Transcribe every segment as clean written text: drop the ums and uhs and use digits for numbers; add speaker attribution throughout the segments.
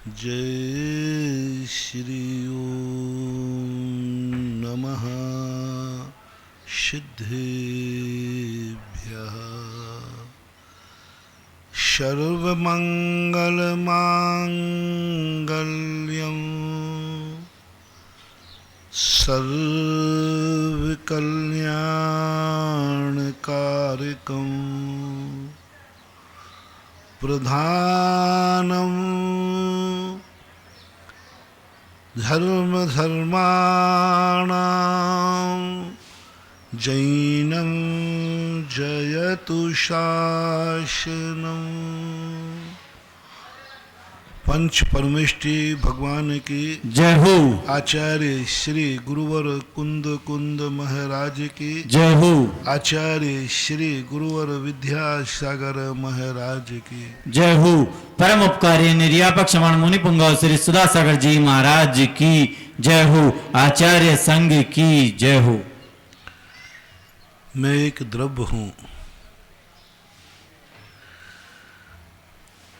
Speaker 1: जय श्री ओम नमः सिद्धेभ्यः सर्वमंगलमांगल्यं सर्वकल्याणकारकं प्रधानं धर्मधर्माणां जैनं जयतु शासनम्। पंच परमेष्टि भगवान की
Speaker 2: जय हो।
Speaker 1: आचार्य श्री गुरुवर कुंद कुंद महाराज की
Speaker 2: जय हो।
Speaker 1: आचार्य श्री गुरुवर विद्यासागर महाराज की
Speaker 2: जय हो। परम उपकारी निर्यापक क्षमण मुनि पुंगव श्री सुधासागर जी महाराज की जय हो। आचार्य संघ की जय हो।
Speaker 1: मैं एक द्रव्य हूँ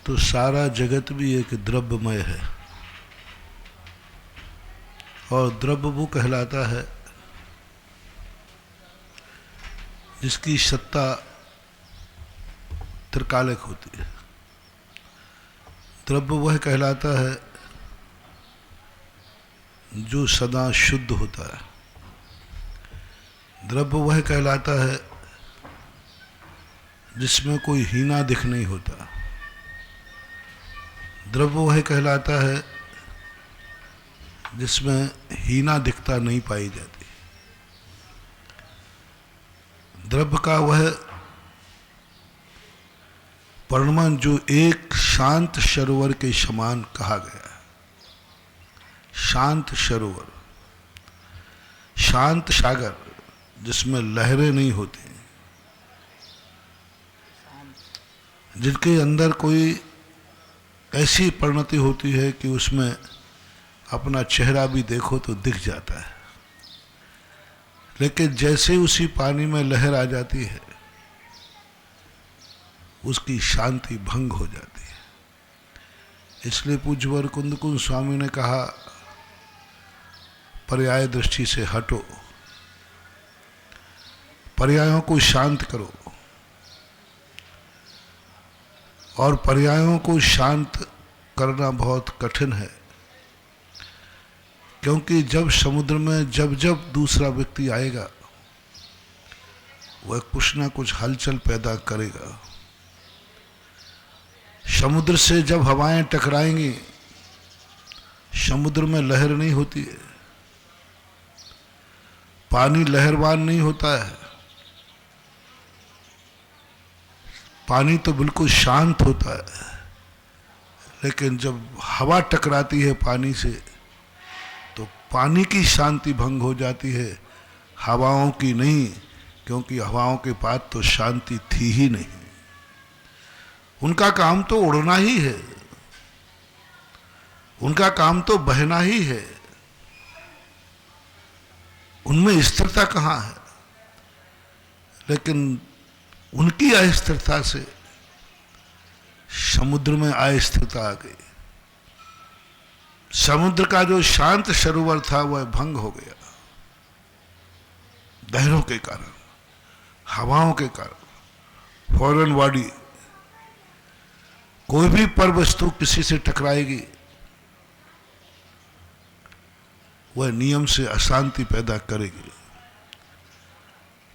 Speaker 1: तो सारा जगत भी एक द्रव्यमय है, और द्रव्य वो कहलाता है जिसकी सत्ता त्रिकालिक होती है। द्रव्य वह कहलाता है जो सदा शुद्ध होता है। द्रव्य वह कहलाता है जिसमें कोई हीना दिख नहीं होता। द्रव्य वह कहलाता है जिसमें हीना दिखता नहीं पाई जाती। द्रव्य का वह परिणाम जो एक शांत सरोवर के समान कहा गया है। शांत सरोवर, शांत सागर जिसमें लहरें नहीं होती, जिनके अंदर कोई ऐसी परिणति होती है कि उसमें अपना चेहरा भी देखो तो दिख जाता है, लेकिन जैसे उसी पानी में लहर आ जाती है उसकी शांति भंग हो जाती है। इसलिए पूज्यवर कुंद कुंद स्वामी ने कहा, पर्याय दृष्टि से हटो, पर्यायों को शांत करो। और पर्यायों को शांत करना बहुत कठिन है, क्योंकि जब समुद्र में जब जब दूसरा व्यक्ति आएगा वह कुछ ना कुछ हलचल पैदा करेगा। समुद्र से जब हवाएं टकराएंगी, समुद्र में लहर नहीं होती है, पानी लहरवान नहीं होता है, पानी तो बिल्कुल शांत होता है। लेकिन जब हवा टकराती है पानी से तो पानी की शांति भंग हो जाती है, हवाओं की नहीं, क्योंकि हवाओं के पास तो शांति थी ही नहीं। उनका काम तो उड़ना ही है, उनका काम तो बहना ही है, उनमें स्थिरता कहाँ है। लेकिन उनकी अस्थिरता से समुद्र में अस्थिरता आ गई। समुद्र का जो शांत सरोवर था वह भंग हो गया, लहरों के कारण, हवाओं के कारण। फॉरेन बॉडी, कोई भी पर वस्तु किसी से टकराएगी वह नियम से अशांति पैदा करेगी।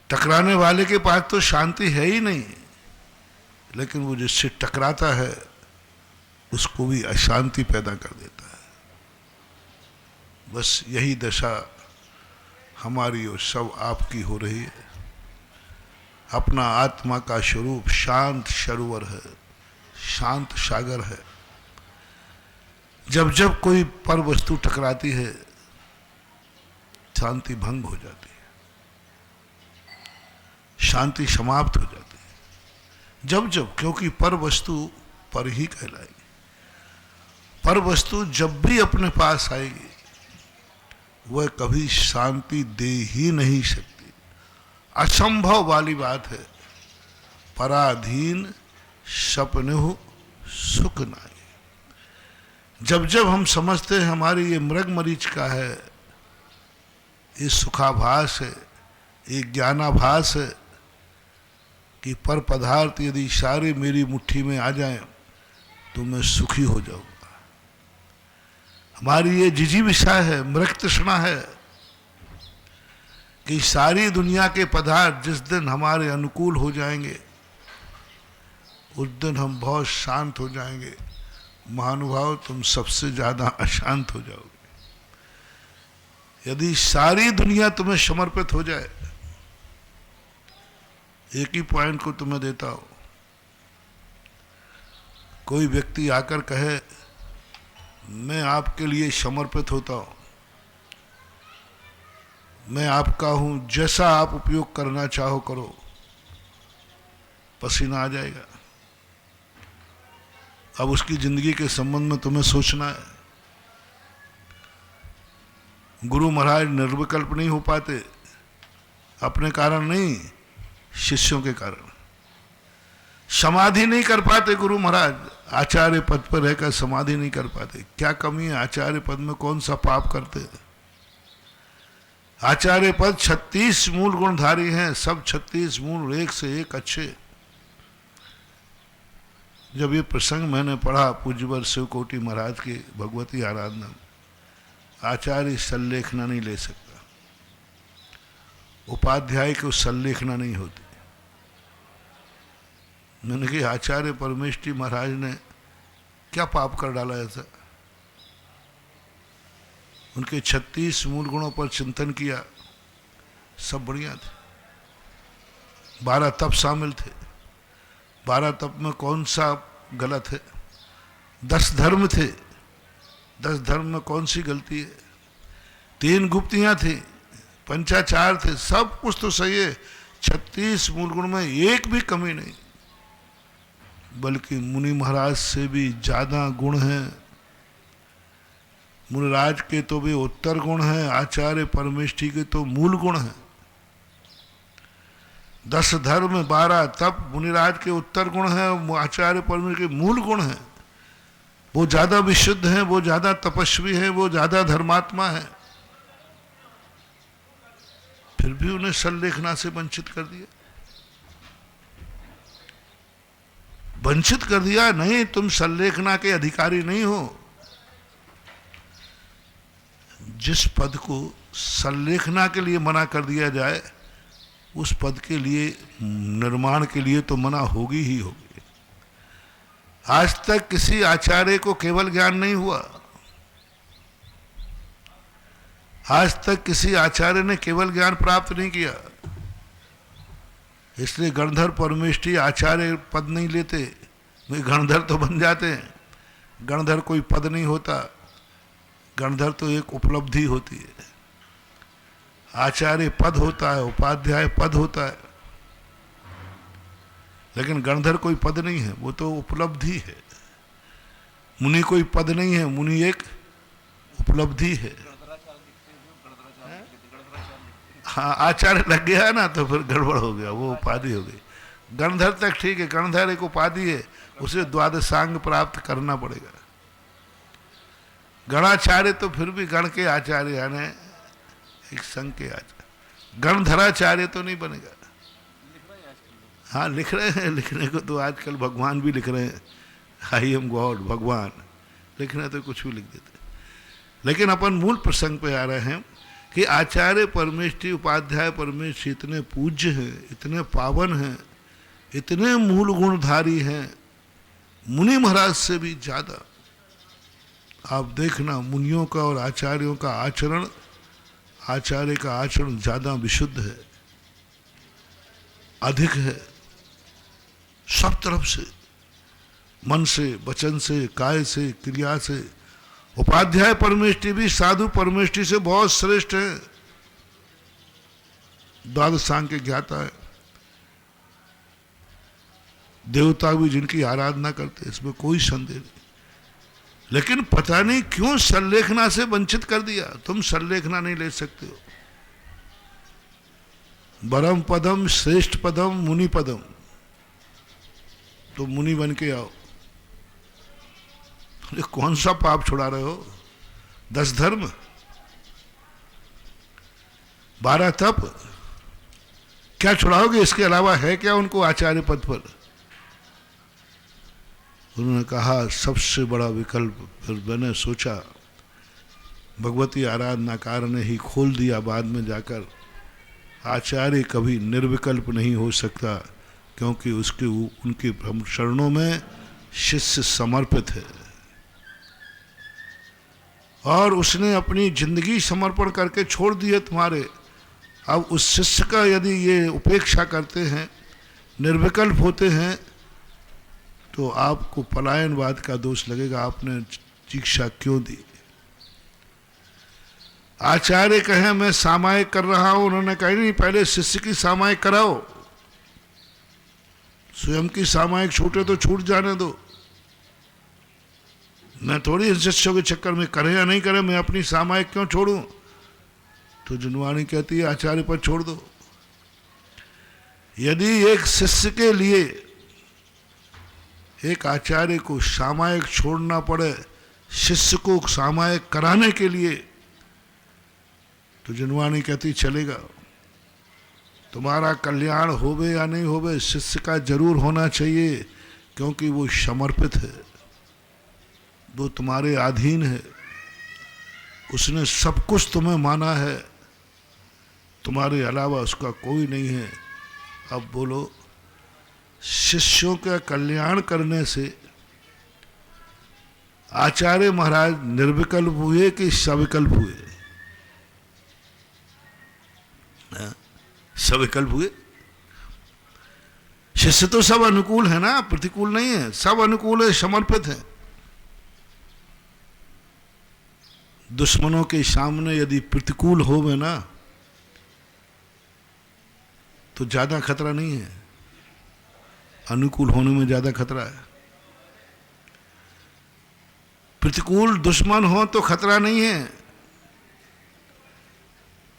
Speaker 1: टकराने वाले के पास तो शांति है ही नहीं, लेकिन वो जिससे टकराता है उसको भी अशांति पैदा कर देता है। बस यही दशा हमारी और सब आपकी हो रही है। अपना आत्मा का स्वरूप शांत सरोवर है, शांत सागर है। जब जब कोई पर वस्तु टकराती है शांति भंग हो जाती है, शांति समाप्त हो जाती है। जब जब, क्योंकि पर वस्तु पर ही कहलाएगी। पर वस्तु जब भी अपने पास आएगी वह कभी शांति दे ही नहीं सकती, असंभव वाली बात है। पराधीन सपने सुख नाई। जब जब हम समझते हैं हमारी ये मृग मरीचिका है, ये सुखाभास है, ये ज्ञानाभास है कि पर पदार्थ यदि सारे मेरी मुट्ठी में आ जाएं तो मैं सुखी हो जाऊंगा। हमारी ये जिजीविषा है, मृग तृष्णा है कि सारी दुनिया के पदार्थ जिस दिन हमारे अनुकूल हो जाएंगे उस दिन हम बहुत शांत हो जाएंगे। महानुभाव, तुम सबसे ज्यादा अशांत हो जाओगे। यदि सारी दुनिया तुम्हें समर्पित हो जाए, एक ही पॉइंट को तुम्हें देता हूं, कोई व्यक्ति आकर कहे मैं आपके लिए समर्पित होता हूं, मैं आपका हूं, जैसा आप उपयोग करना चाहो करो, पसीना आ जाएगा। अब उसकी जिंदगी के संबंध में तुम्हें सोचना है। गुरु महाराज निर्विकल्प नहीं हो पाते, अपने कारण नहीं, शिष्यों के कारण। समाधि नहीं कर पाते गुरु महाराज, आचार्य पद पर रहकर समाधि नहीं कर पाते। क्या कमी है आचार्य पद में? कौन सा पाप करते? आचार्य पद 36 मूल गुणधारी हैं, सब 36 मूल एक से एक अच्छे। जब ये प्रसंग मैंने पढ़ा पूज्यवर शिवकोटि महाराज के भगवती आराधना, आचार्य सल्लेखना नहीं ले सकता, उपाध्याय को सल्लेखना नहीं होती। मैंने कहा आचार्य परमेष्ठी महाराज ने क्या पाप कर डाला ऐसा? उनके 36 मूल गुणों पर चिंतन किया, सब बढ़िया थे। 12 तप शामिल थे। 12 तप में कौन सा गलत है? 10 धर्म थे, 10 धर्म में कौन सी गलती है? 3 गुप्तियां थी, पंचाचार थे, सब कुछ तो सही है। 36 मूल गुण में एक भी कमी नहीं, बल्कि मुनि महाराज से भी ज्यादा गुण हैं। मुनिराज के तो भी उत्तर गुण हैं, आचार्य परमेष्ठी के तो मूल गुण हैं। 10 धर्म 12 तप मुनिराज के उत्तर गुण हैं, आचार्य परमेष्ठी के मूल गुण हैं। वो ज्यादा विशुद्ध हैं, वो ज्यादा तपस्वी हैं, वो ज्यादा धर्मात्मा है, फिर भी उन्हें सल्लेखना से वंचित कर दिया। वंचित कर दिया नहीं, तुम सल्लेखना के अधिकारी नहीं हो। जिस पद को सल्लेखना के लिए मना कर दिया जाए, उस पद के लिए निर्माण के लिए तो मना होगी ही होगी। आज तक किसी आचार्य को केवल ज्ञान नहीं हुआ, आज तक किसी आचार्य ने केवल ज्ञान प्राप्त नहीं किया। इसलिए गणधर परमेष्ठी आचार्य पद नहीं लेते, वे गणधर तो बन जाते हैं। गणधर कोई पद नहीं होता, गणधर तो एक उपलब्धि होती है। आचार्य पद होता है, उपाध्याय पद होता है, लेकिन गणधर कोई पद नहीं है, वो तो उपलब्धि है। मुनि कोई पद नहीं है, मुनि एक उपलब्धि है। हाँ, आचार्य लग गया ना तो फिर गड़बड़ हो गया, वो उपाधि हो गई। गणधर तक ठीक है, गणधर एक उपाधि है, उसे द्वादशांग प्राप्त करना पड़ेगा। गणाचार्य तो फिर भी गण के आचार्य यानी एक संघ के आचार्य, गणधराचार्य तो नहीं बनेगा। हाँ, लिख रहे हैं, लिखने को तो आजकल भगवान भी लिख रहे हैं, आई एम गॉड, भगवान लिखना तो कुछ भी लिख देते। लेकिन अपन मूल प्रसंग पे आ रहे हैं कि आचार्य परमेष्ठी उपाध्याय परमेष्ठी इतने पूज्य हैं, इतने पावन हैं, इतने मूल गुणधारी हैं, मुनि महाराज से भी ज्यादा। आप देखना मुनियों का और आचार्यों का आचरण, आचार्य का आचरण ज्यादा विशुद्ध है, अधिक है, सब तरफ से, मन से, वचन से, काय से, क्रिया से। उपाध्याय परमेष्ठी भी साधु परमेष्ठी से बहुत श्रेष्ठ है, द्वादशांग के ज्ञाता है, देवता भी जिनकी आराधना करते, इसमें कोई संदेह नहीं। लेकिन पता नहीं क्यों सल्लेखना से वंचित कर दिया। तुम सल्लेखना नहीं ले सकते हो। परम पदम श्रेष्ठ पदम मुनि पदम, तो मुनि बन के आओ। बोले कौन सा पाप छुड़ा रहे हो? 10 धर्म, 12 तप, क्या छुड़ाओगे? इसके अलावा है क्या उनको आचार्य पद पर? उन्होंने कहा सबसे बड़ा विकल्प। फिर मैंने सोचा भगवती आराधना कारण ने ही खोल दिया बाद में जाकर, आचार्य कभी निर्विकल्प नहीं हो सकता, क्योंकि उसके उनके शरणों में शिष्य समर्पित है और उसने अपनी जिंदगी समर्पण करके छोड़ दी है तुम्हारे। अब उस शिष्य का यदि ये उपेक्षा करते हैं, निर्विकल्प होते हैं, तो आपको पलायनवाद का दोष लगेगा, आपने शिक्षा क्यों दी? आचार्य कहे मैं सामायिक कर रहा हूं, उन्होंने कहा नहीं पहले शिष्य की सामायिक कराओ, स्वयं की सामायिक छूटे तो छूट जाने दो। मैं थोड़ी इन शिष्यों के चक्कर में करें या नहीं करें, मैं अपनी सामायिक क्यों छोड़ूं? तो जुनवानी कहती है आचार्य पर छोड़ दो। यदि एक शिष्य के लिए एक आचार्य को सामायिक छोड़ना पड़े शिष्य को सामायिक कराने के लिए, तो जुनवानी कहती चलेगा, तुम्हारा कल्याण होवे या नहीं होवे शिष्य का जरूर होना चाहिए, क्योंकि वो समर्पित है, वो तुम्हारे अधीन है, उसने सब कुछ तुम्हें माना है, तुम्हारे अलावा उसका कोई नहीं है। अब बोलो शिष्यों का कल्याण करने से आचार्य महाराज निर्विकल्प हुए कि सविकल्प हुए? सविकल्प हुए। शिष्य तो सब अनुकूल है ना, प्रतिकूल नहीं है, सब अनुकूल है, समर्पित है। दुश्मनों के सामने यदि प्रतिकूल हो में ना, तो ज्यादा खतरा नहीं है, अनुकूल होने में ज्यादा खतरा है। प्रतिकूल दुश्मन हो तो खतरा नहीं है,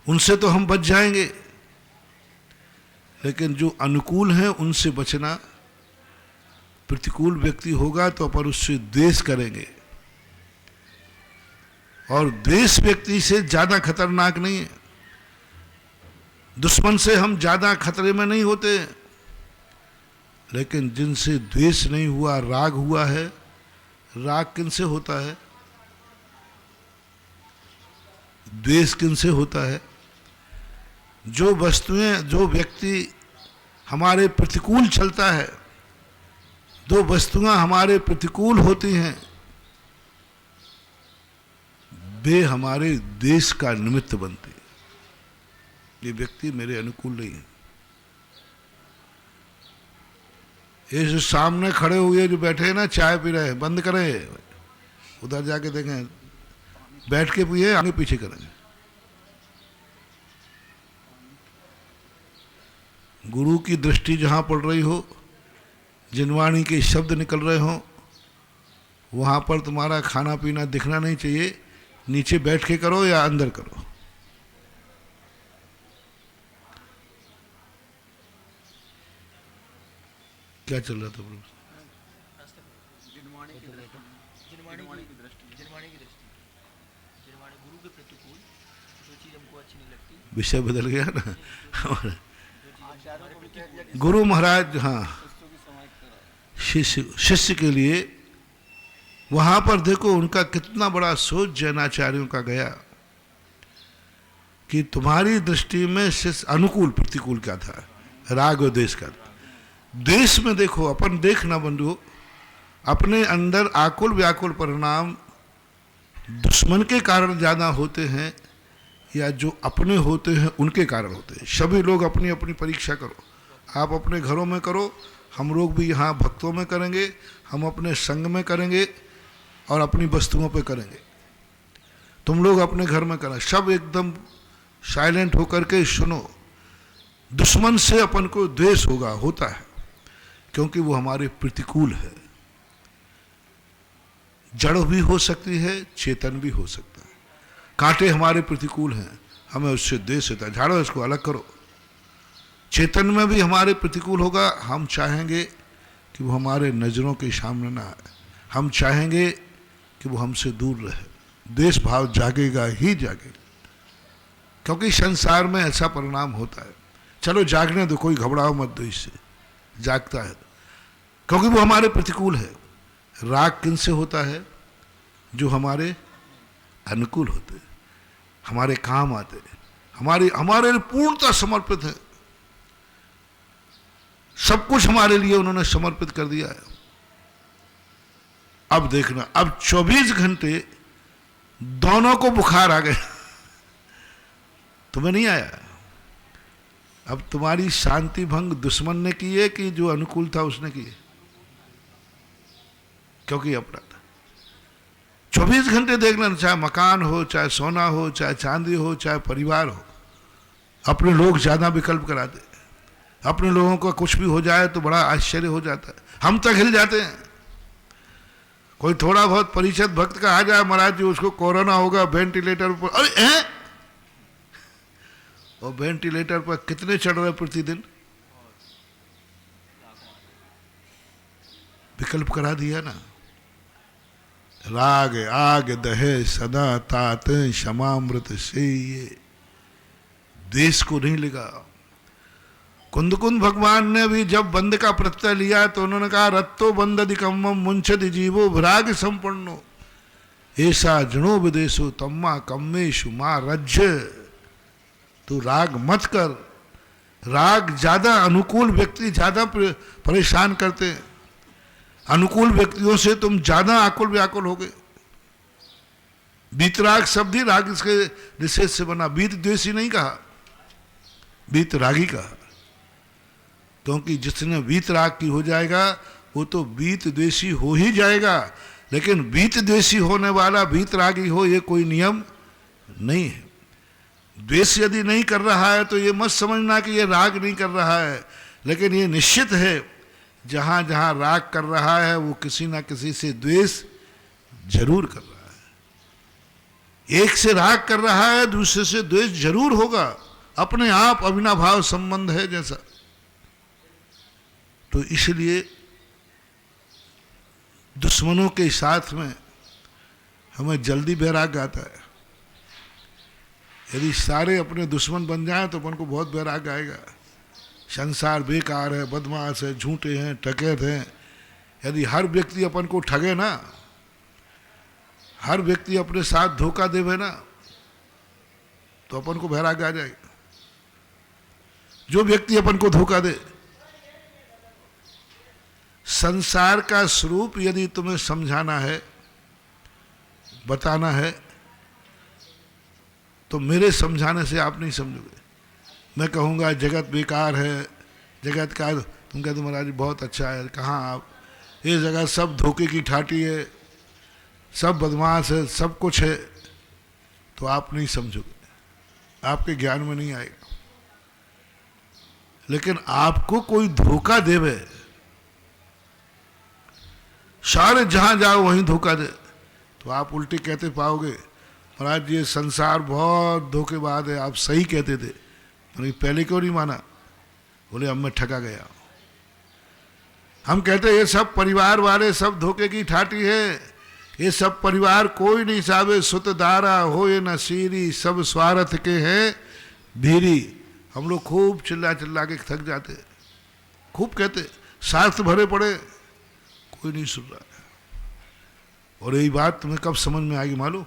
Speaker 1: उनसे तो हम बच जाएंगे, लेकिन जो अनुकूल हैं उनसे बचना। प्रतिकूल व्यक्ति होगा तो अपन उससे द्वेष करेंगे, और द्वेष व्यक्ति से ज्यादा खतरनाक नहीं है। दुश्मन से हम ज्यादा खतरे में नहीं होते, लेकिन जिनसे द्वेष नहीं हुआ, राग हुआ है, राग किनसे होता है? द्वेष किनसे होता है? जो वस्तुएं, जो व्यक्ति हमारे प्रतिकूल चलता है, जो वस्तुएं हमारे प्रतिकूल होती हैं, वे हमारे देश का निमित्त बनती है। ये व्यक्ति मेरे अनुकूल नहीं है। ये जो सामने खड़े हुए जो बैठे हैं ना, चाय पी रहे हैं, बंद करें, उधर जाके देखें, बैठ के पिए, आगे पीछे करें। गुरु की दृष्टि जहां पड़ रही हो, जिनवाणी के शब्द निकल रहे हो, वहां पर तुम्हारा खाना पीना दिखना नहीं चाहिए। नीचे बैठ के करो या अंदर करो। क्या चल रहा था प्रभु? विषय बदल गया ना। गुरु महाराज, हाँ, शिष्य के लिए वहां पर देखो उनका कितना बड़ा सोच जैनाचार्यों का गया कि तुम्हारी दृष्टि में शिष्य अनुकूल प्रतिकूल क्या था, राग और देश का था। देश में देखो, अपन देखना बंधु, अपने अंदर आकुल व्याकुल परिणाम दुश्मन के कारण ज्यादा होते हैं या जो अपने होते हैं उनके कारण होते हैं। सभी लोग अपनी अपनी परीक्षा करो, आप अपने घरों में करो, हम लोग भी यहाँ भक्तों में करेंगे, हम अपने संग में करेंगे और अपनी वस्तुओं पे करेंगे। तुम लोग अपने घर में करें, सब एकदम साइलेंट होकर के सुनो। दुश्मन से अपन को द्वेष होता है, क्योंकि वो हमारे प्रतिकूल है। जड़ भी हो सकती है, चेतन भी हो सकता है। कांटे हमारे प्रतिकूल हैं, हमें उससे द्वेष होता है, झाड़ो इसको, अलग करो। चेतन में भी हमारे प्रतिकूल होगा, हम चाहेंगे कि वो हमारे नजरों के सामने ना आए। हम चाहेंगे कि वो हमसे दूर रहे। द्वेष भाव जागेगा ही जागेगा, क्योंकि संसार में ऐसा परिणाम होता है। चलो जागने दो, कोई घबराओ मत दो, इससे जागता है, क्योंकि वो हमारे प्रतिकूल है। राग किन से होता है? जो हमारे अनुकूल होते, हमारे काम आते, हमारे लिए पूर्णतः समर्पित है। सब कुछ हमारे लिए उन्होंने समर्पित कर दिया है। अब देखना, अब 24 घंटे दोनों को बुखार आ गया, तुम्हें नहीं आया। अब तुम्हारी शांति भंग दुश्मन ने की है कि जो अनुकूल था उसने की है? क्योंकि अपना 24 घंटे देखना, चाहे मकान हो, चाहे सोना हो, चाहे चांदी हो, चाहे परिवार हो, अपने लोग ज्यादा विकल्प कराते। अपने लोगों का कुछ भी हो जाए तो बड़ा आश्चर्य हो जाता है, हम तक हिल जाते हैं। कोई थोड़ा बहुत परिचित भक्त का आ जाए, महाराज जी उसको कोरोना होगा, वेंटिलेटर पर, अरे हैं? और वेंटिलेटर पर कितने चढ़ रहे प्रतिदिन? विकल्प करा दिया ना। राग आग दहे सदा तात क्षमामृत से, ये देश को नहीं लगा। कुंदकुंद भगवान ने भी जब बंद का प्रत्यय लिया तो उन्होंने कहा, रत्तो बंद अधिकम्मम मुंचद जीवो विराग संपन्नो ऐसा जनो विदेशो तम्मा कम्मेशु मां रज्य। तू राग मत कर। राग ज्यादा अनुकूल व्यक्ति ज्यादा परेशान करते हैं। अनुकूल व्यक्तियों से तुम ज्यादा आकुल व्याकुल हो गए। बीतराग शब्द ही राग इसके निषेध से बना। बीत द्वेषी नहीं कहा, बीत रागी कहा, क्योंकि जिसने बीत राग की हो जाएगा वो तो बीत द्वेषी हो ही जाएगा। लेकिन बीत द्वेषी होने वाला बीत रागी हो, ये कोई नियम नहीं है। द्वेष यदि नहीं कर रहा है तो ये मत समझना कि ये राग नहीं कर रहा है, लेकिन ये निश्चित है जहां जहां राग कर रहा है वो किसी ना किसी से द्वेष जरूर कर रहा है। एक से राग कर रहा है, दूसरे से द्वेष जरूर होगा। अपने आप अविनाभाव संबंध है जैसा। तो इसलिए दुश्मनों के साथ में हमें जल्दी बैराग आता है। यदि सारे अपने दुश्मन बन जाएं तो अपन को बहुत बैराग आएगा। संसार बेकार है, बदमाश है, झूठे हैं, ठगेत हैं। यदि हर व्यक्ति अपन को ठगे ना, हर व्यक्ति अपने साथ धोखा देवे ना, तो अपन को बैराग आ जाएगा। जो व्यक्ति अपन को धोखा दे, संसार का स्वरूप यदि तुम्हें समझाना है, बताना है, तो मेरे समझाने से आप नहीं समझोगे। मैं कहूँगा जगत बेकार है, जगत का, तुम कहते महाराज बहुत अच्छा है। कहाँ आप? ये जगह सब धोखे की ठाटी है, सब बदमाश है, सब कुछ है, तो आप नहीं समझोगे, आपके ज्ञान में नहीं आएगा। लेकिन आपको कोई धोखा देवे, सारे जहां जाओ वहीं धोखा दे, तो आप उल्टी कहते पाओगे, महाराज ये संसार बहुत धोखेबाज है, आप सही कहते थे, मैंने पहले क्यों नहीं माना? बोले अब मैं ठगा गया। हम कहते ये सब परिवार वाले सब धोखे की ठाटी है, ये सब परिवार कोई नहीं साबे, सुत दारा हो ये न सीरी, सब स्वार्थ के हैं भीरी। हम लोग खूब चिल्ला चिल्ला के थक जाते, खूब कहते, शास्त्र भरे पड़े, कोई नहीं सुन रहा है। और यही बात तुम्हें कब समझ में आएगी मालूम?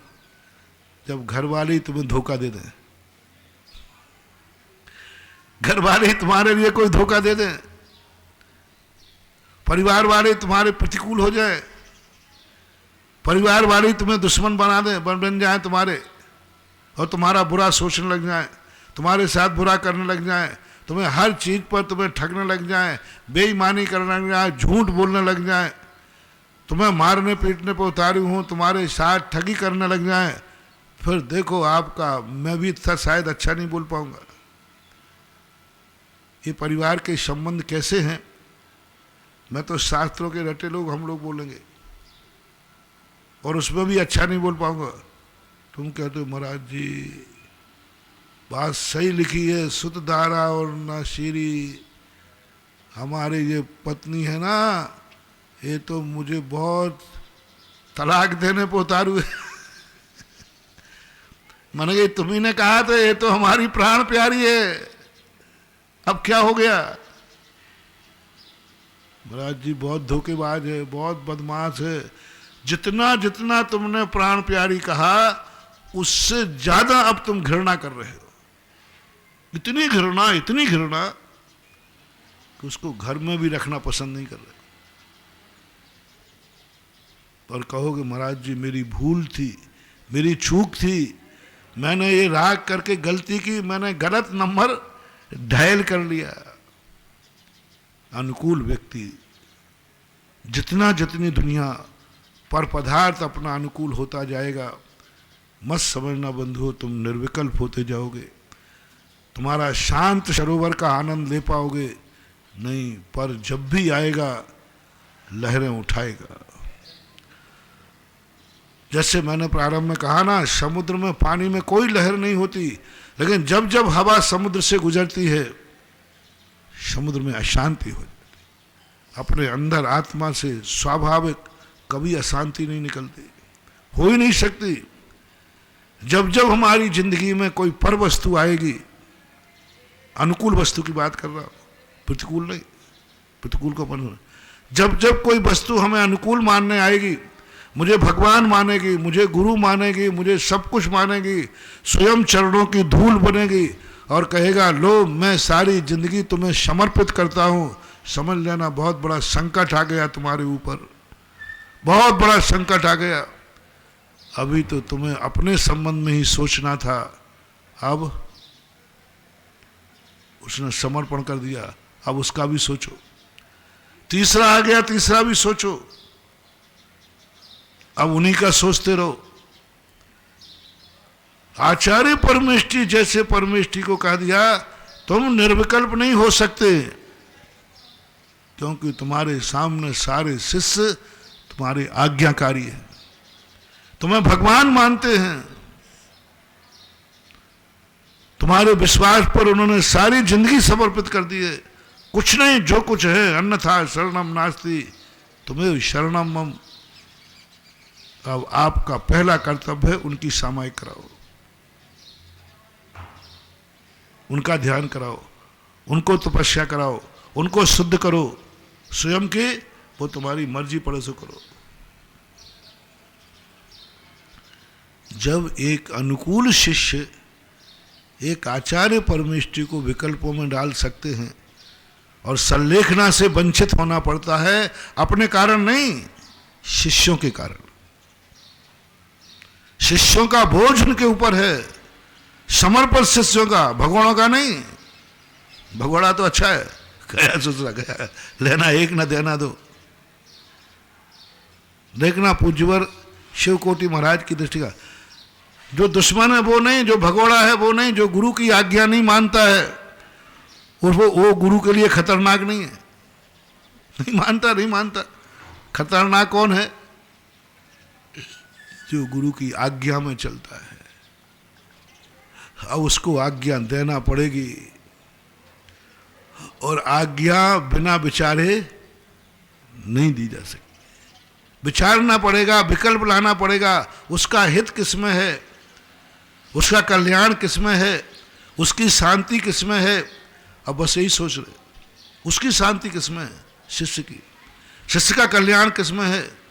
Speaker 1: जब घर वाले ही तुम्हें धोखा दे दें। घर वाले ही तुम्हारे लिए कोई धोखा दे दें, परिवार वाले तुम्हारे प्रतिकूल हो जाए, परिवार वाले तुम्हें दुश्मन बना दें, बन जाए तुम्हारे, और तुम्हारा बुरा सोचने लग जाए, तुम्हारे साथ बुरा करने लग जाए, तुम्हें हर चीज पर तुम्हें ठगने लग जाए, बेईमानी करने लग जाए, झूठ बोलने लग जाए, तुम्हें मारने पीटने पर उतारी हूं, तुम्हारे साथ ठगी करने लग जाए, फिर देखो आपका, मैं भी इतना शायद अच्छा नहीं बोल पाऊंगा। ये परिवार के संबंध कैसे हैं? मैं तो शास्त्रों के रटे लोग हम लोग बोलेंगे, और उसमें भी अच्छा नहीं बोल पाऊंगा। तुम कहते हो महाराज जी बात सही लिखी है, सुत दारा और ना शीरी, हमारे ये पत्नी है ना, ये तो मुझे बहुत तलाक देने पर उतारू है। मैंने कहा तुम्ही ने कहा था ये तो हमारी प्राण प्यारी है, अब क्या हो गया? महाराज जी बहुत धोखेबाज है, बहुत बदमाश है, जितना जितना तुमने प्राण प्यारी कहा उससे ज्यादा अब तुम घृणा कर रहे हो। इतनी घृणा कि उसको घर में भी रखना पसंद नहीं कर रहे। और कहोगे महाराज जी मेरी भूल थी, मेरी चूक थी, मैंने ये राग करके गलती की, मैंने गलत नंबर डायल कर लिया। अनुकूल व्यक्ति जितनी दुनिया पर पदार्थ अपना अनुकूल होता जाएगा, मत समझना बंधुओं तुम निर्विकल्प होते जाओगे, तुम्हारा शांत सरोवर का आनंद ले पाओगे नहीं, पर जब भी आएगा लहरें उठाएगा। जैसे मैंने प्रारंभ में कहा ना, समुद्र में पानी में कोई लहर नहीं होती, लेकिन जब जब हवा समुद्र से गुजरती है समुद्र में अशांति हो जाती। अपने अंदर आत्मा से स्वाभाविक कभी अशांति नहीं निकलती, हो ही नहीं सकती। जब जब हमारी जिंदगी में कोई पर वस्तु आएगी, अनुकूल वस्तु की बात कर रहा हूं, प्रतिकूल नहीं, प्रतिकूल को मन, जब जब कोई वस्तु हमें अनुकूल मानने आएगी, मुझे भगवान मानेगी, मुझे गुरु मानेगी, मुझे सब कुछ मानेगी, स्वयं चरणों की धूल बनेगी और कहेगा लो मैं सारी जिंदगी तुम्हें समर्पित करता हूं, समझ लेना बहुत बड़ा संकट आ गया तुम्हारे ऊपर, बहुत बड़ा संकट आ गया। अभी तो तुम्हें अपने संबंध में ही सोचना था, अब उसने समर्पण कर दिया, अब उसका भी सोचो। तीसरा आ गया, तीसरा भी सोचो, अब उन्हीं का सोचते रहो। आचार्य परमेष्ठी जैसे परमेष्ठी को कह दिया तुम निर्विकल्प नहीं हो सकते, क्योंकि तुम्हारे सामने सारे शिष्य तुम्हारे आज्ञाकारी हैं, तुम्हें भगवान मानते हैं, तुम्हारे विश्वास पर उन्होंने सारी जिंदगी समर्पित कर दी है। कुछ नहीं, जो कुछ है अन्यथा शरणम नास्ति, तुम्हें शरणम मम। अब आपका पहला कर्तव्य है उनकी सामायिक कराओ, उनका ध्यान कराओ, उनको तपस्या कराओ, उनको शुद्ध करो, स्वयं के वो तुम्हारी मर्जी पड़े सो करो। जब एक अनुकूल शिष्य एक आचार्य परमेष्ठी को विकल्पों में डाल सकते हैं और संलेखना से वंचित होना पड़ता है, अपने कारण नहीं, शिष्यों के कारण। शिष्यों का बोझ उनके ऊपर है, समर्पित शिष्यों का, भगवानों का नहीं। भगवाना तो अच्छा है, गया ससुरा गया, लेना एक ना देना दो। देखना पूज्यवर शिवकोटि महाराज की दृष्टि का, जो दुश्मन है वो नहीं, जो भगोड़ा है वो नहीं, जो गुरु की आज्ञा नहीं मानता है और वो गुरु के लिए खतरनाक नहीं है। नहीं मानता। खतरनाक कौन है? जो गुरु की आज्ञा में चलता है। अब उसको आज्ञा देना पड़ेगी, और आज्ञा बिना विचारे नहीं दी जा सकती। विचारना पड़ेगा, विकल्प लाना पड़ेगा, उसका हित किसमें है, उसका कल्याण किसमें है, उसकी शांति किसमें है। अब बस यही सोच रहे, उसकी शांति किसमें है, शिष्य की, शिष्य का कल्याण किसमें है,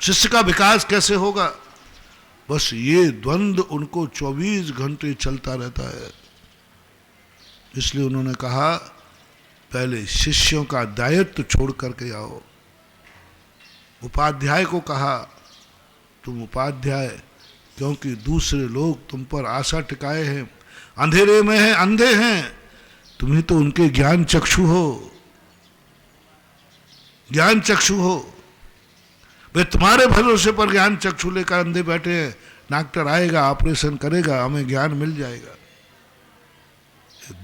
Speaker 1: शिष्य का विकास कैसे होगा। बस ये द्वंद्व उनको 24 घंटे चलता रहता है। इसलिए उन्होंने कहा पहले शिष्यों का दायित्व छोड़ करके आओ। उपाध्याय को कहा तुम उपाध्याय, क्योंकि दूसरे लोग तुम पर आशा टिकाए हैं, अंधेरे में हैं, अंधे हैं, तुम्हें तो उनके ज्ञान चक्षु हो, ज्ञान चक्षु हो। वे तुम्हारे भरोसे पर ज्ञान चक्षु लेकर अंधे बैठे हैं। डॉक्टर आएगा, ऑपरेशन करेगा, हमें ज्ञान मिल जाएगा।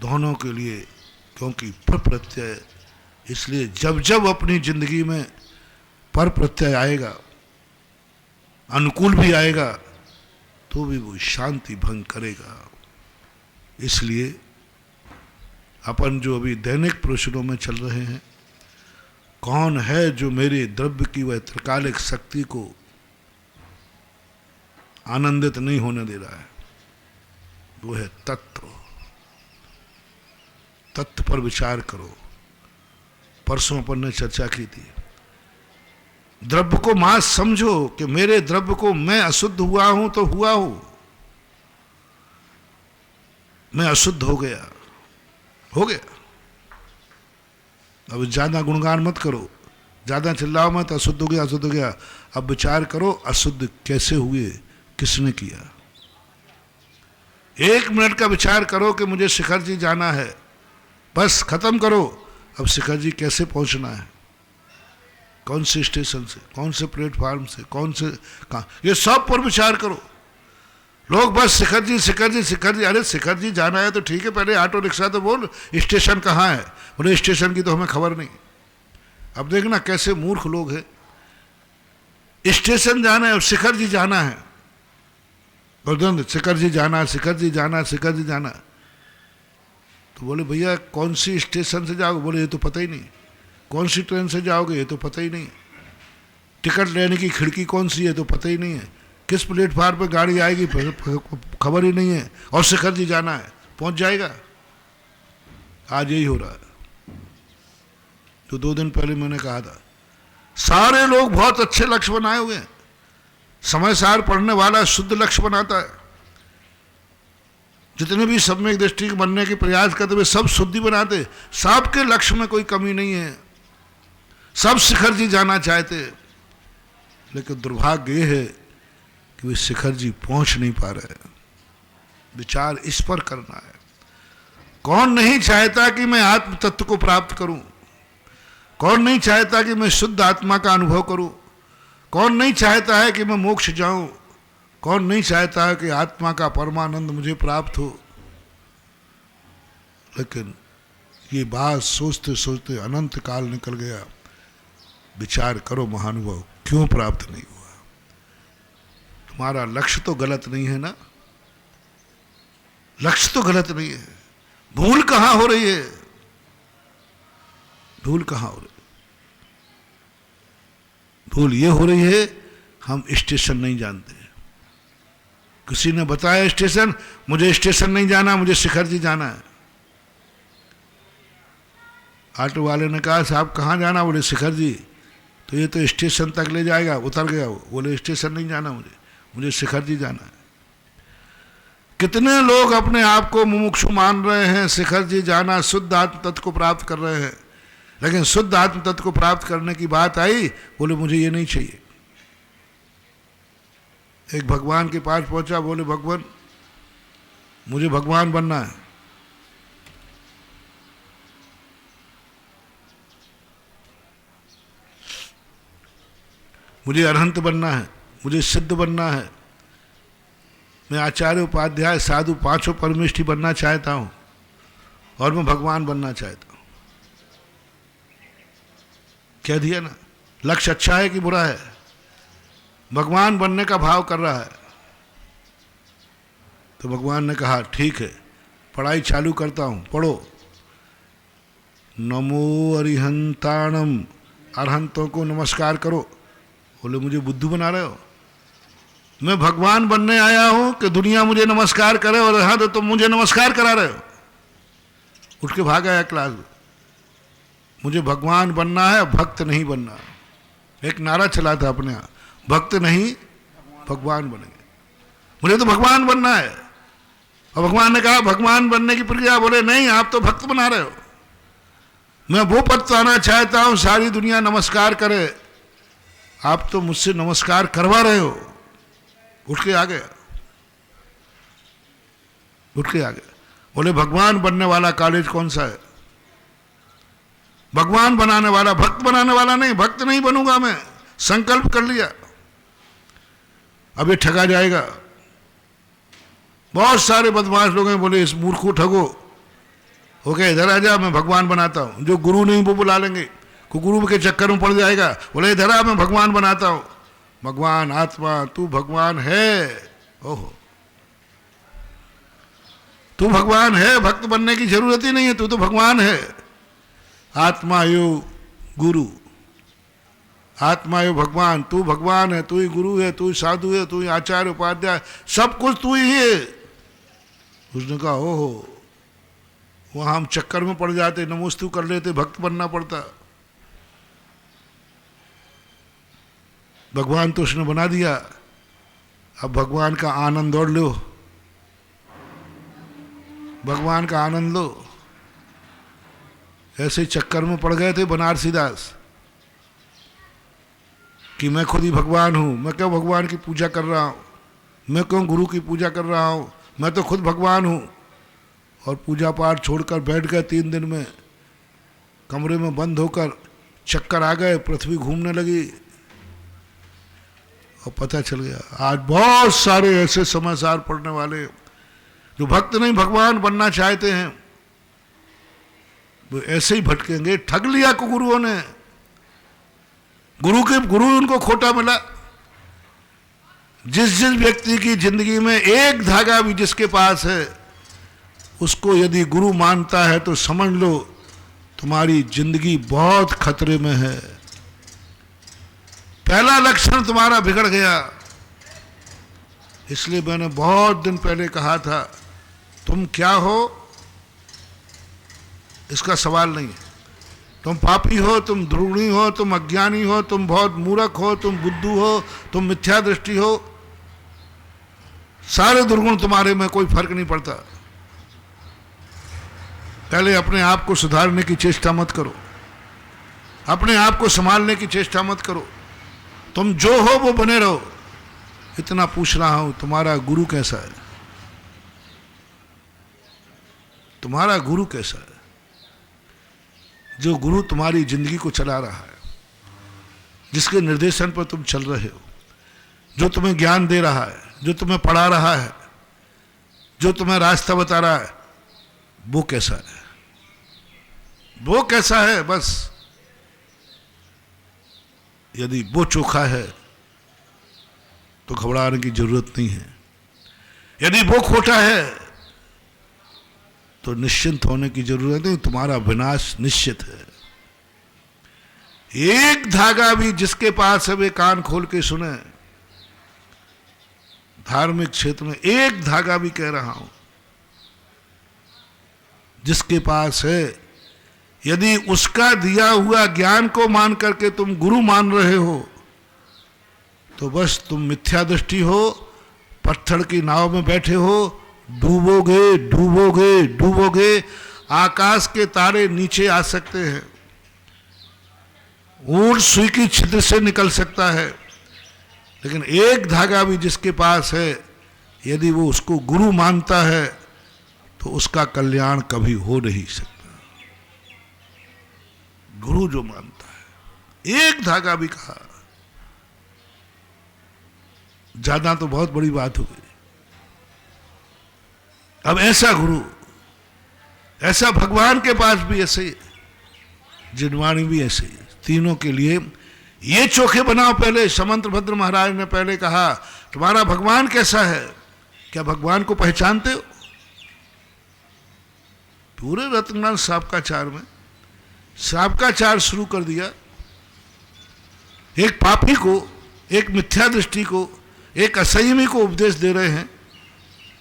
Speaker 1: दोनों के लिए, क्योंकि पर प्रत्यय, इसलिए जब जब अपनी जिंदगी में पर प्रत्यय आएगा, अनुकूल भी आएगा, तो भी वो शांति भंग करेगा। इसलिए अपन जो अभी दैनिक प्रश्नों में चल रहे हैं, कौन है जो मेरे द्रव्य की वह त्रिकालिक शक्ति को आनंदित नहीं होने दे रहा है? वो है तत्व। तत्व पर विचार करो। परसों अपन ने चर्चा की थी, द्रव्य को मां समझो कि मेरे द्रव्य को मैं अशुद्ध हुआ हूं तो हुआ हूं, मैं अशुद्ध हो गया। अब ज्यादा गुणगान मत करो, ज्यादा चिल्लाओ मत, अशुद्ध हो गया अशुद्ध हो गया। अब विचार करो अशुद्ध कैसे हुए, किसने किया? 1 मिनट का विचार करो कि मुझे शिखर जी जाना है, बस खत्म करो। अब शिखर जी कैसे पहुंचना है, कौन से स्टेशन से, कौन से प्लेटफार्म से, कौन से कहाँ, ये सब पर विचार करो। लोग बस शिखर जी शिखर जी शिखर जी, अरे शिखर जी जाना है तो ठीक है, पहले ऑटो रिक्शा तो बोल स्टेशन कहाँ है। बोले स्टेशन की तो हमें खबर नहीं। अब देखना कैसे मूर्ख लोग हैं। स्टेशन जाना है और शिखर जी जाना है, और शिखर जी जाना, शिखर जी जाना, शिखर जी जाना। तो बोले भैया कौन सी स्टेशन से जाओगे? बोले ये तो पता ही नहीं। कौन सी ट्रेन से जाओगे? ये तो पता ही नहीं। टिकट लेने की खिड़की कौन सी है तो पता ही नहीं है। किस प्लेटफार्म पे गाड़ी आएगी खबर ही नहीं है। और शिखर जी जाना है, पहुंच जाएगा। आज यही हो रहा है। तो 2 दिन पहले मैंने कहा था, सारे लोग बहुत अच्छे लक्ष्य बनाए हुए हैं। समय सार पढ़ने वाला शुद्ध लक्ष्य बनाता है। जितने भी सम्यक दृष्टि बनने के प्रयास करते हुए सब शुद्धि बनाते, सबके लक्ष्य में कोई कमी नहीं है, सब शिखर जी जाना चाहते। लेकिन दुर्भाग्य यह है कि वे शिखर जी पहुंच नहीं पा रहे। विचार इस पर करना है। कौन नहीं चाहता कि मैं आत्म तत्व को प्राप्त करूं? कौन नहीं चाहता कि मैं शुद्ध आत्मा का अनुभव करूं? कौन नहीं चाहता है कि मैं मोक्ष जाऊं? कौन नहीं चाहता है कि आत्मा का परमानंद मुझे प्राप्त हो? लेकिन ये बात सोचते सोचते अनंत काल निकल गया। विचार करो महानुभाव, क्यों प्राप्त नहीं हुआ? तुम्हारा लक्ष्य तो गलत नहीं है ना? लक्ष्य तो गलत नहीं है। भूल कहां हो रही है? भूल कहां हो रही है? भूल ये हो रही है, हम स्टेशन नहीं जानते। किसी ने बताया स्टेशन, मुझे स्टेशन नहीं जाना, मुझे शिखर जी जाना है। ऑटो वाले ने कहा साहब कहाँ जाना? बोले शिखर जी। तो ये तो स्टेशन तक ले जाएगा। उतर गया वो, बोले स्टेशन नहीं जाना मुझे शिखर जी जाना है। कितने लोग अपने आप को मुमुक्षु मान रहे हैं, शिखर जी जाना, शुद्ध आत्म तत्व को प्राप्त कर रहे हैं। लेकिन शुद्ध आत्म तत्व को प्राप्त करने की बात आई, बोले मुझे ये नहीं चाहिए। एक भगवान के पास पहुंचा, बोले भगवान मुझे भगवान बनना है। मुझे अरहंत बनना है, मुझे सिद्ध बनना है। मैं आचार्य उपाध्याय साधु पांचों परमेष्ठी बनना चाहता हूं और मैं भगवान बनना चाहता हूं। कह दिया ना, लक्ष्य अच्छा है कि बुरा है? भगवान बनने का भाव कर रहा है। तो भगवान ने कहा ठीक है, पढ़ाई चालू करता हूं, पढ़ो। नमो अरिहंताणम, अरहंतों को नमस्कार करो। बोले मुझे बुद्धू बना रहे हो? मैं भगवान बनने आया हूं कि दुनिया मुझे नमस्कार करे, और हाँ तो तुम मुझे नमस्कार करा रहे हो। उठ के भाग आया क्लास में। मुझे भगवान बनना है, भक्त नहीं बनना। एक नारा चला था अपने यहाँ, भक्त नहीं भगवान बनेंगे। मुझे तो भगवान बनना है। और भगवान ने कहा भगवान बनने की प्रक्रिया, बोले नहीं आप तो भक्त बना रहे हो। मैं वो पद पाना चाहता हूं सारी दुनिया नमस्कार करे, आप तो मुझसे नमस्कार करवा रहे हो। उठ के आ गया, उठ के आ गया। बोले भगवान बनने वाला कॉलेज कौन सा है? भगवान बनाने वाला, भक्त बनाने वाला नहीं। भक्त नहीं बनूंगा मैं, संकल्प कर लिया। अब ये ठगा जाएगा। बहुत सारे बदमाश लोग हैं, बोले इस मूर्ख को ठगो। ओके इधर आ जा, मैं भगवान बनाता हूं। जो गुरु नहीं वो बुला लेंगे, गुरु के चक्कर में पड़ जाएगा। बोले इधर आ, मैं भगवान बनाता हूं। भगवान आत्मा, तू भगवान है। ओहो, तू भगवान है, भक्त बनने की जरूरत ही नहीं है, तू तो भगवान है। आत्मा यो गुरु, आत्मा है भगवान, तू भगवान है, तू ही गुरु है, तू ही साधु है, तू ही आचार्य उपाध्याय, सब कुछ तू ही है। उसने कहा ओहो, वहां हम चक्कर में पड़ जाते, नमोस्तु कर लेते, भक्त बनना पड़ता। भगवान तो उसने बना दिया, अब भगवान का आनंद और लो, भगवान का आनंद लो। ऐसे चक्कर में पड़ गए थे बनारसी दास कि मैं खुद ही भगवान हूं, मैं क्यों भगवान की पूजा कर रहा हूं, मैं क्यों गुरु की पूजा कर रहा हूं, मैं तो खुद भगवान हूं। और पूजा पाठ छोड़कर बैठ गए, 3 दिन में कमरे में बंद होकर चक्कर आ गए, पृथ्वी घूमने लगी और पता चल गया। आज बहुत सारे ऐसे समाचार पढ़ने वाले जो भक्त नहीं भगवान बनना चाहते हैं, वो ऐसे ही भटकेंगे। ठग लिया को गुरुओं ने, गुरु उनको खोटा मिला। जिस व्यक्ति की जिंदगी में एक धागा भी जिसके पास है, उसको यदि गुरु मानता है तो समझ लो तुम्हारी जिंदगी बहुत खतरे में है। पहला लक्षण तुम्हारा बिगड़ गया। इसलिए मैंने बहुत दिन पहले कहा था, तुम क्या हो इसका सवाल नहीं है। तुम पापी हो, तुम द्रोणी हो, तुम अज्ञानी हो, तुम बहुत मूर्ख हो, तुम बुद्धू हो, तुम मिथ्या दृष्टि हो, सारे दुर्गुण तुम्हारे में, कोई फर्क नहीं पड़ता। पहले अपने आप को सुधारने की चेष्टा मत करो, अपने आप को संभालने की चेष्टा मत करो। तुम जो हो वो बने रहो। इतना पूछ रहा हूं, तुम्हारा गुरु कैसा है? तुम्हारा गुरु कैसा है? जो गुरु तुम्हारी जिंदगी को चला रहा है, जिसके निर्देशन पर तुम चल रहे हो, जो तुम्हें ज्ञान दे रहा है, जो तुम्हें पढ़ा रहा है, जो तुम्हें रास्ता बता रहा है, वो कैसा है? वो कैसा है? बस यदि वो चोखा है तो घबराने की जरूरत नहीं है। यदि वो खोटा है तो निश्चिंत होने की जरूरत नहीं, तुम्हारा विनाश निश्चित है। एक धागा भी जिसके पास है वे कान खोल के सुने। धार्मिक क्षेत्र में एक धागा भी कह रहा हूं, जिसके पास है, यदि उसका दिया हुआ ज्ञान को मान करके तुम गुरु मान रहे हो तो बस तुम मिथ्या दृष्टि हो, पत्थर की नाव में बैठे हो, डूबोगे डूबोगे डूबोगे। आकाश के तारे नीचे आ सकते हैं, ऊंट सुई की छिद्र से निकल सकता है, लेकिन एक धागा भी जिसके पास है, यदि वो उसको गुरु मानता है तो उसका कल्याण कभी हो नहीं सकता। गुरु जो मानता है, एक धागा भी कहा, ज्यादा तो बहुत बड़ी बात हो गई। अब ऐसा गुरु, ऐसा भगवान के पास भी ऐसे ही, जिनवाणी भी ऐसे ही, तीनों के लिए ये चोखे बनाओ। पहले समंतभद्र महाराज ने पहले कहा, तुम्हारा भगवान कैसा है? क्या भगवान को पहचानते हो? पूरे रत्ननाथ शाब्काचार में शाब्काचार शुरू कर दिया। एक पापी को, एक मिथ्या दृष्टि को, एक असंयमी को उपदेश दे रहे हैं।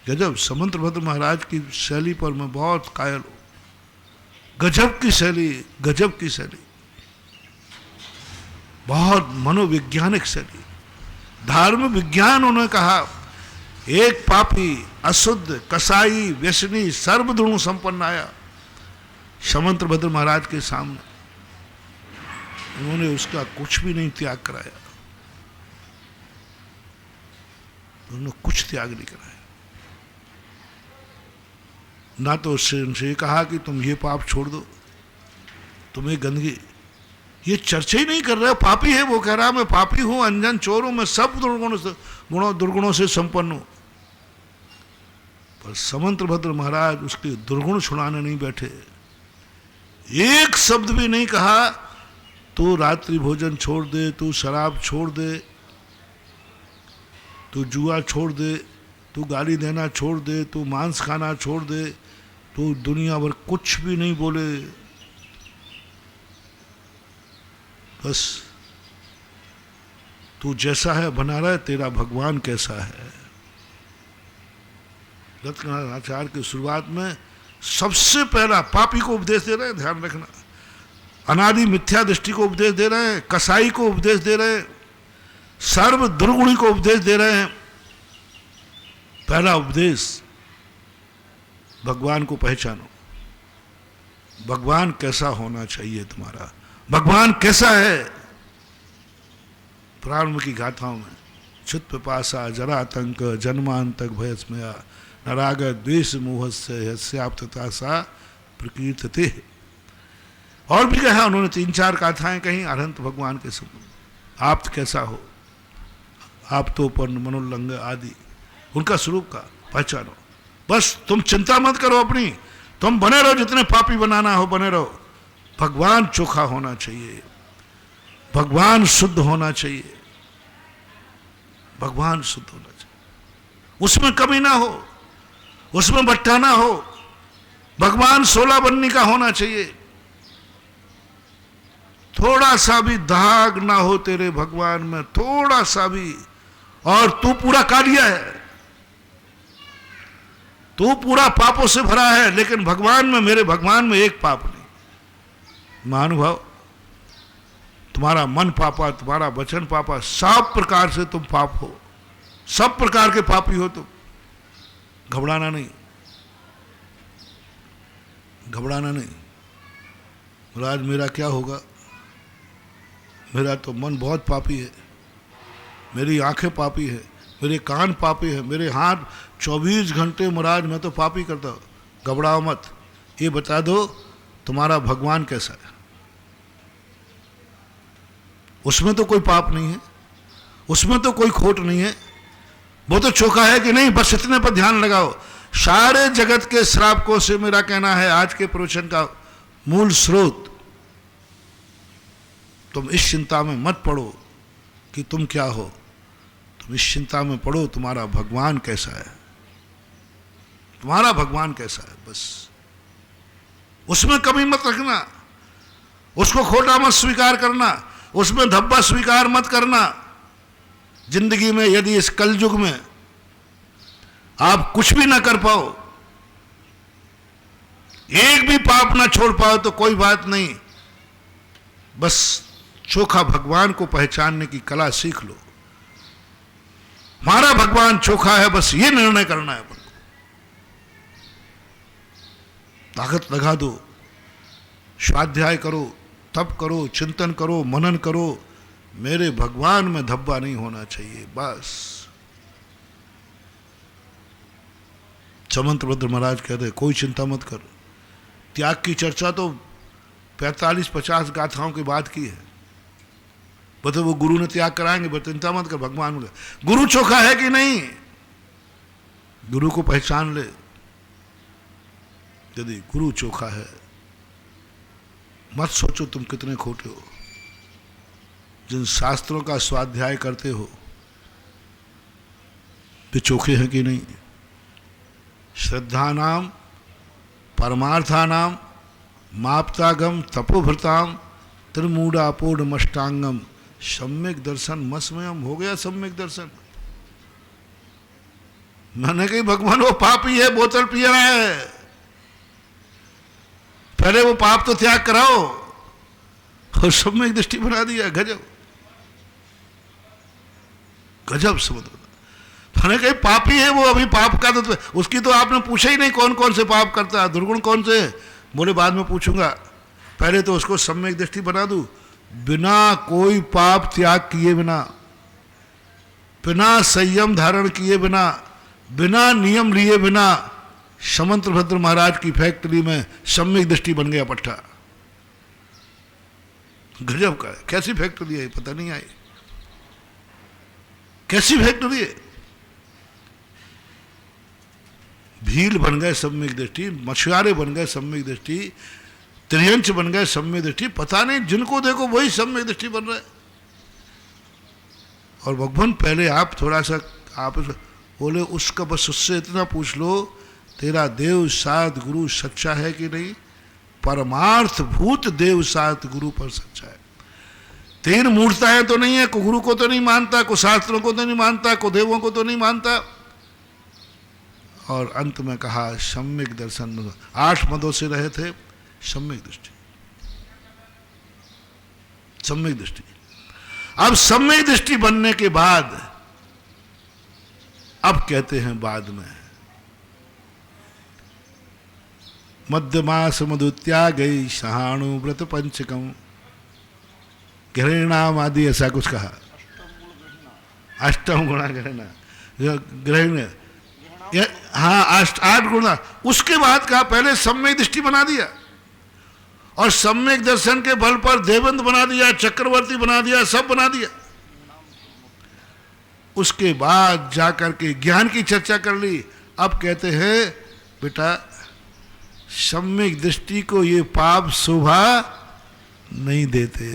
Speaker 1: गजब। समंतभद्र महाराज की शैली पर मैं बहुत कायल हूं। गजब की शैली, गजब की शैली, बहुत मनोवैज्ञानिक शैली, धार्मिक विज्ञान। उन्होंने कहा, एक पापी, अशुद्ध, कसाई, व्यसनी, सर्वदुण संपन्न आया समंतभद्र महाराज के सामने। उन्होंने उसका कुछ भी नहीं त्याग कराया, उन्होंने कुछ त्याग नहीं कराया। ना तो उससे उनसे कहा कि तुम ये पाप छोड़ दो, तुम्हें गंदगी, ये चर्चा ही नहीं कर रहा। पापी है वो, कह रहा मैं पापी हूं, अनजान चोर हूं, मैं सब दुर्गुणों से संपन्न हूं। पर समंतभद्र महाराज उसके दुर्गुण छुड़ाने नहीं बैठे। एक शब्द भी नहीं कहा, तू रात्रि भोजन छोड़ दे, तू शराब छोड़ दे, तू जुआ छोड़ दे, तू गाली देना छोड़ दे, तू मांस खाना छोड़ दे, तू दुनिया भर कुछ भी नहीं बोले। बस तू जैसा है बना रहा है, तेरा भगवान कैसा है। रत्नाकर आचार्य की शुरुआत में सबसे पहला पापी को उपदेश दे रहे हैं, ध्यान रखना। अनादि मिथ्या दृष्टि को उपदेश दे रहे हैं, कसाई को उपदेश दे रहे हैं, सर्व दुर्गुणी को उपदेश दे रहे हैं। पहला उपदेश, भगवान को पहचानो। भगवान कैसा होना चाहिए तुम्हारा, भगवान कैसा है। प्रारंभ की गाथाओं में चित पिपासा जरातंक जन्मांतक भयस्मया नराग द्वेष मोह से हस्याप्तता सा प्रकीर्तते। और भी कहा उन्होंने, 3-4 गाथाएं कहीं अनंत भगवान के संबंध। आप कैसा हो, आप तो मनोल्लंघ आदि, उनका स्वरूप का पहचानो। बस तुम चिंता मत करो अपनी, तुम बने रहो, जितने पापी बनाना हो बने रहो। भगवान चोखा होना चाहिए, भगवान शुद्ध होना चाहिए, भगवान शुद्ध होना चाहिए, उसमें कमी ना हो, उसमें बट्टा ना हो। भगवान 16 बन्नी का होना चाहिए, थोड़ा सा भी दाग ना हो तेरे भगवान में, थोड़ा सा भी। और तू पूरा कालिया है, तू पूरा पापों से भरा है, लेकिन भगवान में, मेरे भगवान में एक पाप नहीं। महानुभाव, तुम्हारा मन पापा, तुम्हारा वचन पापा, सब प्रकार से तुम पाप हो, सब प्रकार के पापी हो तुम। घबराना नहीं, घबराना नहीं। महाराज मेरा क्या होगा, मेरा तो मन बहुत पापी है, मेरी आंखें पापी है, मेरे कान पापी है, मेरे हाथ 24 घंटे महाराज मैं तो पापी करता हूँ। घबराओ मत, ये बता दो तुम्हारा भगवान कैसा है। उसमें तो कोई पाप नहीं है, उसमें तो कोई खोट नहीं है, वो तो चोखा है कि नहीं, बस इतने पर ध्यान लगाओ। सारे जगत के श्रापकों से मेरा कहना है, आज के प्रवचन का मूल स्रोत, तुम इस चिंता में मत पड़ो कि तुम क्या हो, तुम इस चिंता में पड़ो तुम्हारा भगवान कैसा है, तुम्हारा भगवान कैसा है। बस उसमें कमी मत रखना, उसको खोटा मत स्वीकार करना, उसमें धब्बा स्वीकार मत करना। जिंदगी में यदि इस कलयुग में आप कुछ भी ना कर पाओ, एक भी पाप ना छोड़ पाओ तो कोई बात नहीं, बस चोखा भगवान को पहचानने की कला सीख लो। हमारा भगवान चोखा है, बस ये निर्णय करना है अपन को। ताकत लगा दो, स्वाध्याय करो, तप करो, चिंतन करो, मनन करो, मेरे भगवान में धब्बा नहीं होना चाहिए। बस समंतभद्र महाराज कहते कोई चिंता मत कर। त्याग की चर्चा तो 45-50 गाथाओं के बाद की है। बता वो गुरु ने त्याग कराएंगे, बता चिंता मत कर, भगवान बोले। गुरु चोखा है कि नहीं, गुरु को पहचान ले। यदि गुरु चोखा है, मत सोचो तुम कितने खोटे हो। जिन शास्त्रों का स्वाध्याय करते हो वे चोखे हैं कि नहीं। श्रद्धानाम परमार्थानाम माप्तागम तपोभृताम त्रिमूढ़ापोढ़मष्टांगम सम्यक दर्शन मस्मयम। हो गया सम्यक दर्शन। मैंने कही भगवान वो पापी है, बोतल पी रहा है, पहले वो पाप तो त्याग कराओ, और सम्यक दृष्टि बना दिया। गजब गजब समुद्र। मैंने कही पापी है वो, अभी पाप का तो उसकी तो आपने पूछा ही नहीं कौन कौन से पाप करता है, दुर्गुण कौन से। बोले बाद में पूछूंगा, पहले तो उसको सम्यक दृष्टि बना दूं। बिना कोई पाप त्याग किए बिना, बिना संयम धारण किए बिना, बिना नियम लिए बिना समंतभद्र महाराज की फैक्ट्री में सम्यक दृष्टि बन गया पट्टा। गजब का है। कैसी फैक्ट्री है पता नहीं आई, कैसी फैक्ट्री है। भील बन गए सम्यक दृष्टि, मछुआरे बन गए सम्यक दृष्टि, त्रियंच बन गए सम्यक दृष्टि। पता नहीं जिनको देखो वही सम्यक दृष्टि बन रहा है। और भगवान पहले आप थोड़ा सा आप बोले उसका, बस उससे इतना पूछ लो तेरा देव सात गुरु सच्चा है कि नहीं। परमार्थ भूत देव सात गुरु पर सच्चा है। तीन मूर्ताएं तो नहीं है, को गुरु को तो नहीं मानता, को शास्त्रों को तो नहीं मानता, को देवों को तो नहीं मानता। और अंत में कहा सम्यक दर्शन, 8 मदों से रहे थे, सम्यक दृष्टि, सम्यक दृष्टि। अब सम्यक दृष्टि बनने के बाद अब कहते हैं बाद में मध्यमास मधुत्यागई सहाणु व्रत पंचकम घृणाम आदि, ऐसा कुछ कहा, अष्टम गुणा ग्रहण, ग्रहण, हाँ 8 गुणा। उसके बाद कहा पहले सम्यक दृष्टि बना दिया और सम्यक दर्शन के बल पर देवंत बना दिया, चक्रवर्ती बना दिया, सब बना दिया। उसके बाद जाकर के ज्ञान की चर्चा कर ली। अब कहते हैं बेटा सम्यक दृष्टि को ये पाप शोभा नहीं देते।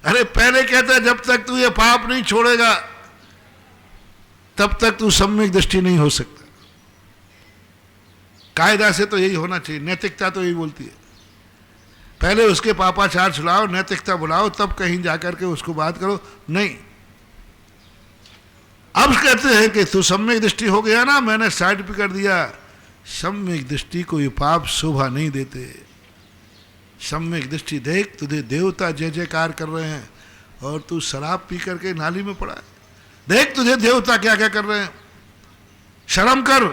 Speaker 1: अरे पहले कहता जब तक तू ये पाप नहीं छोड़ेगा तब तक तू सम्यक दृष्टि नहीं हो सकता। कायदा से तो यही होना चाहिए, नैतिकता तो यही बोलती है। पहले उसके पापाचार छुड़ाओ, नैतिकता बुलाओ, तब कहीं जाकर के उसको बात करो। नहीं, अब कहते हैं कि तू सम्यक दृष्टि हो गया ना, मैंने सर्टिफिकेट कर दिया। सम्यक दृष्टि को ये पाप शोभा नहीं देते। सम्यक दृष्टि देख, तुझे देवता जय जयकार कर रहे हैं और तू शराब पी करके नाली में पड़ा है। देख तुझे देवता क्या क्या कर रहे हैं, शर्म कर।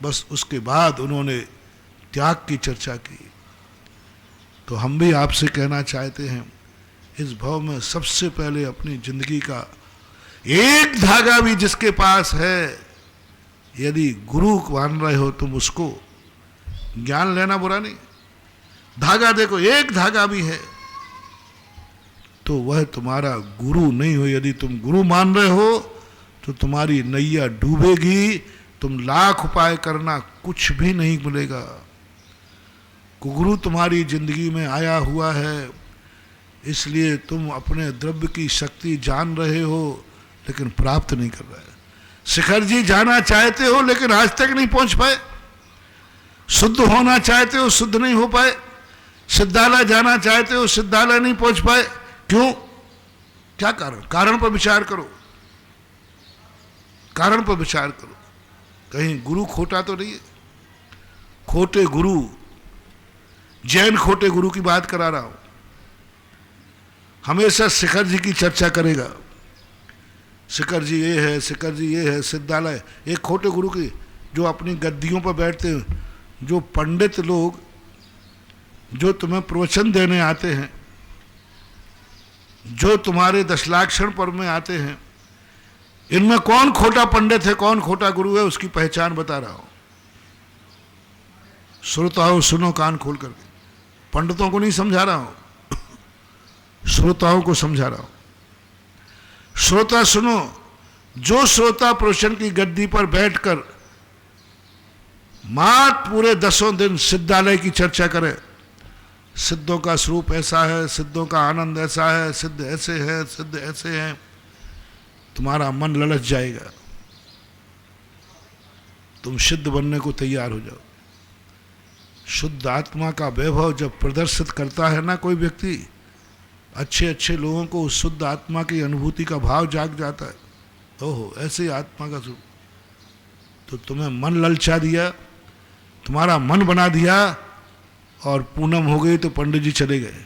Speaker 1: बस उसके बाद उन्होंने त्याग की चर्चा की। तो हम भी आपसे कहना चाहते हैं, इस भव में सबसे पहले अपनी जिंदगी का एक धागा भी जिसके पास है, यदि गुरु मान रहे हो तुम उसको, ज्ञान लेना बुरा नहीं, धागा देखो एक धागा भी है तो वह तुम्हारा गुरु नहीं हो। यदि तुम गुरु मान रहे हो तो तुम्हारी नैया डूबेगी, तुम लाख उपाय करना कुछ भी नहीं मिलेगा। गुरु तुम्हारी जिंदगी में आया हुआ है, इसलिए तुम अपने द्रव्य की शक्ति जान रहे हो लेकिन प्राप्त नहीं कर रहे। शिखर जी जाना चाहते हो लेकिन आज तक नहीं पहुंच पाए। शुद्ध होना चाहते हो, शुद्ध नहीं हो पाए। सिद्धालय जाना चाहते हो, सिद्धालय नहीं पहुंच पाए। क्यों? क्या कारण? कारण पर विचार करो, कारण पर विचार करो। कहीं गुरु खोटा तो नहीं है? खोटे गुरु, जैन खोटे गुरु की बात करा रहा हूं। हमेशा शिखर जी की चर्चा करेगा, शिखर जी ये है, शिखर जी ये है, सिद्धालय। एक खोटे गुरु की जो अपनी गद्दियों पर बैठते हैं, जो पंडित लोग जो तुम्हें प्रवचन देने आते हैं, जो तुम्हारे दशलाक्षण पर्व में आते हैं, इनमें कौन खोटा पंडित है, कौन खोटा गुरु है, उसकी पहचान बता रहा हूं। श्रोताओं सुनो कान खोल करके, पंडितों को नहीं समझा रहा हूं, श्रोताओं को समझा रहा हूं। श्रोता सुनो, जो श्रोता प्रवचन की गद्दी पर बैठकर मात पूरे 10 दिन सिद्धालय की चर्चा करे, सिद्धों का स्वरूप ऐसा है, सिद्धों का आनंद ऐसा है, सिद्ध ऐसे हैं, सिद्ध ऐसे हैं, तुम्हारा मन ललच जाएगा, तुम सिद्ध बनने को तैयार हो जाओ। शुद्ध आत्मा का वैभव जब प्रदर्शित करता है ना कोई व्यक्ति, अच्छे अच्छे लोगों को उस शुद्ध आत्मा की अनुभूति का भाव जाग जाता है। ओहो, ऐसे आत्मा का स्वरूप। तो तुम्हें मन ललचा दिया, तुम्हारा मन बना दिया, और पूनम हो गई तो पंडित जी चले गए।